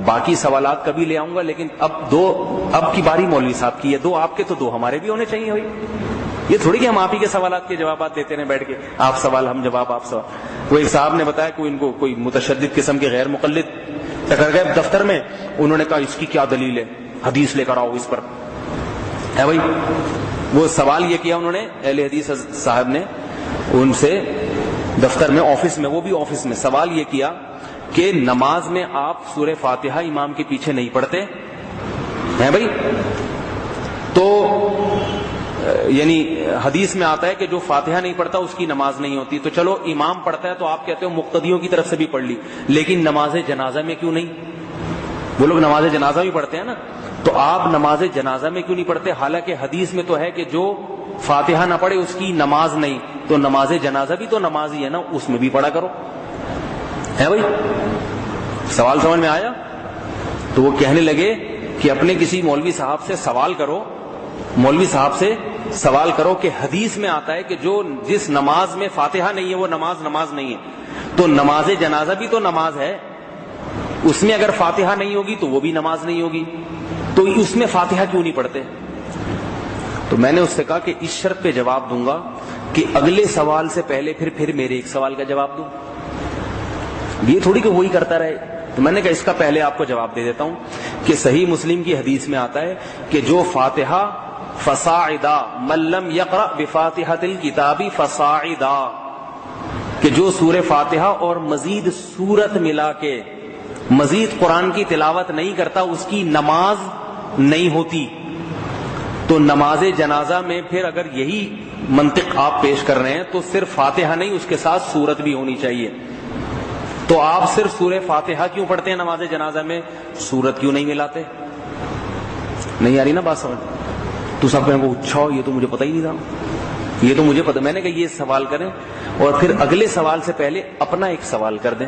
باقی سوالات کبھی لے آؤں گا، لیکن اب کی باری مولوی صاحب کی ہے، 2 آپ کے تو 2 ہمارے بھی ہونے چاہیے. بھائی یہ تھوڑی کہ ہم آپ ہی کے سوالات کے جوابات دیتے رہیں بیٹھ کے، آپ سوال ہم جواب آپ سوال. وہ ایک صاحب نے بتایا کہ ان کو کوئی متشدد قسم کے غیر مقلد ٹکر گئے دفتر میں. انہوں نے کہا اس کی کیا دلیل ہے، حدیث لے کر آؤ اس پر. ہے بھائی وہ سوال یہ کیا انہوں نے، اہل حدیث صاحب نے ان سے دفتر میں، آفس میں، وہ بھی آفس میں سوال یہ کیا کہ نماز میں آپ سورہ فاتحہ امام کے پیچھے نہیں پڑھتے ہیں بھائی؟ تو یعنی حدیث میں آتا ہے کہ جو فاتحہ نہیں پڑھتا اس کی نماز نہیں ہوتی. تو چلو امام پڑھتا ہے تو آپ کہتے ہو مقتدیوں کی طرف سے بھی پڑھ لی، لیکن نماز جنازہ میں کیوں نہیں؟ وہ لوگ نماز جنازہ بھی پڑھتے ہیں نا، تو آپ نماز جنازہ میں کیوں نہیں پڑھتے؟ حالانکہ حدیث میں تو ہے کہ جو فاتحہ نہ پڑھے اس کی نماز نہیں. تو نماز جنازہ بھی تو نماز ہی ہے نا، اس میں بھی پڑھا کرو. ہے بھائی سوال سمجھ میں آیا؟ تو وہ کہنے لگے کہ اپنے کسی مولوی صاحب سے سوال کرو، مولوی صاحب سے سوال کرو کہ حدیث میں آتا ہے کہ جس نماز میں فاتحہ نہیں ہے وہ نماز نہیں ہے. تو نماز جنازہ بھی تو نماز ہے، اس میں اگر فاتحہ نہیں ہوگی تو وہ بھی نماز نہیں ہوگی، تو اس میں فاتحہ کیوں نہیں پڑھتے؟ تو میں نے اس سے کہا کہ اس شرط پہ جواب دوں گا کہ اگلے سوال سے پہلے پھر میرے ایک سوال کا جواب دوں. یہ تھوڑی کہ وہی کرتا رہے. تو میں نے کہا اس کا پہلے آپ کو جواب دے دیتا ہوں کہ صحیح مسلم کی حدیث میں آتا ہے کہ جو فاتحہ فصاعدا من لم یقرأ بفاتحۃ الکتاب فصاعدا، کہ جو سورہ فاتحہ اور مزید سورت ملا کے مزید قرآن کی تلاوت نہیں کرتا اس کی نماز نہیں ہوتی. تو نماز جنازہ میں پھر اگر یہی منطق آپ پیش کر رہے ہیں تو صرف فاتحہ نہیں اس کے ساتھ سورت بھی ہونی چاہیے. تو آپ صرف سورہ فاتحہ کیوں پڑھتے ہیں نماز جنازہ میں، سورت کیوں نہیں ملاتے؟ نہیں آ رہی نا بات سمجھ؟ تو سب کہیں گے اچھا یہ تو مجھے پتہ ہی نہیں تھا، یہ تو مجھے پتہ. میں نے کہا یہ سوال کریں اور پھر اگلے سوال سے پہلے اپنا ایک سوال کر دیں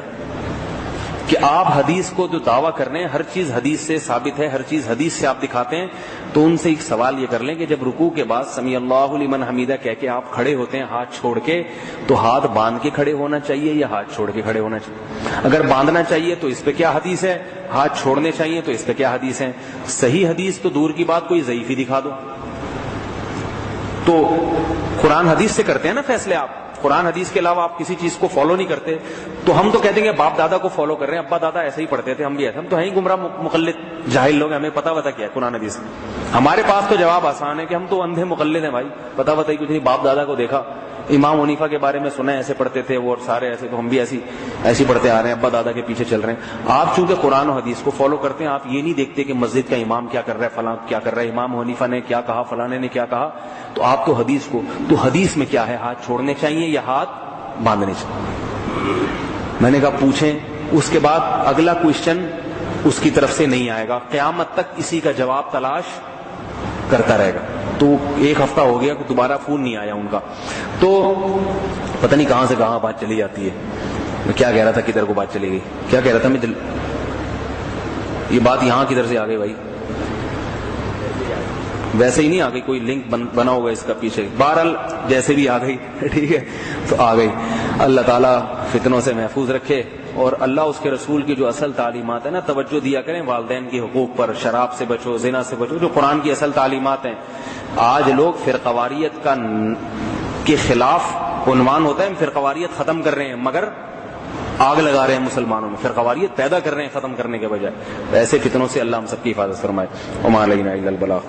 کہ آپ حدیث کو جو دعویٰ کر رہے ہیں ہر چیز حدیث سے ثابت ہے، ہر چیز حدیث سے آپ دکھاتے ہیں. تو ان سے ایک سوال یہ کر لیں کہ جب رکوع کے بعد سمیع اللہ لمن حمیدہ کہہ کے آپ کھڑے ہوتے ہیں ہاتھ چھوڑ کے، تو ہاتھ باندھ کے کھڑے ہونا چاہیے یا ہاتھ چھوڑ کے کھڑے ہونا چاہیے؟ اگر باندھنا چاہیے تو اس پہ کیا حدیث ہے، ہاتھ چھوڑنے چاہیے تو اس پہ کیا حدیث ہے؟ صحیح حدیث تو دور کی بات، کوئی ضعیف ہی دکھا دو. تو قرآن حدیث سے کرتے ہیں نا فیصلے آپ، قرآن حدیث کے علاوہ آپ کسی چیز کو فالو نہیں کرتے. تو ہم تو کہتے ہیں باپ دادا کو فالو کر رہے ہیں، ابا دادا ایسے ہی پڑھتے تھے، ہم بھی ایسے، ہم تو ہیں ہی گمراہ مقلد جاہل لوگ، ہمیں پتہ وتا کیا ہے قرآن حدیث. ہمارے پاس تو جواب آسان ہے کہ ہم تو اندھے مقلد ہیں بھائی، پتہ وتا ہی کچھ نہیں. باپ دادا کو دیکھا، امام حنیفہ کے بارے میں سنا ایسے پڑھتے تھے وہ، اور سارے ایسے، تو ہم بھی ایسی پڑھتے آ رہے ہیں، ابا دادا کے پیچھے چل رہے ہیں. آپ چونکہ قرآن و حدیث کو فالو کرتے ہیں، آپ یہ نہیں دیکھتے کہ مسجد کا امام کیا کر رہا ہے، فلاں کیا کر رہا ہے، امام حنیفہ نے کیا کہا، فلانے نے کیا کہا. تو آپ تو حدیث کو، تو حدیث میں کیا ہے، ہاتھ چھوڑنے چاہیے یا ہاتھ باندھنے چاہیے؟ میں نے کہا پوچھیں. اس کے بعد اگلا کوشچن اس کی طرف سے نہیں آئے گا، قیامت تک اسی کا جواب تلاش کرتا رہے گا. تو 1 ہفتہ ہو گیا کہ دوبارہ فون نہیں آیا ان کا. تو پتہ نہیں کہاں سے کہاں بات چلی جاتی ہے. میں کیا کہہ رہا تھا، کدھر کو بات چلی گئی، کیا کہہ رہا تھا میں یہ بات یہاں کدھر سے آ گئی بھائی؟ ویسے ہی نہیں آ گئی، کوئی لنک بنا ہوگا اس کا پیچھے. بہرحال جیسے بھی آ گئی ٹھیک ہے، تو آ گئی. اللہ تعالیٰ فتنوں سے محفوظ رکھے، اور اللہ اس کے رسول کی جو اصل تعلیمات ہیں نا، توجہ دیا کریں والدین کے حقوق پر، شراب سے بچو، زنا سے بچو، جو قرآن کی اصل تعلیمات ہیں. آج لوگ فرقواریت کے خلاف عنوان ہوتا ہے، فرقواریت ختم کر رہے ہیں، مگر آگ لگا رہے ہیں مسلمانوں میں، فرقواریت پیدا کر رہے ہیں ختم کرنے کے بجائے. ایسے فتنوں سے اللہ ہم سب کی حفاظت فرمائے. وما علینا الا البلاغ.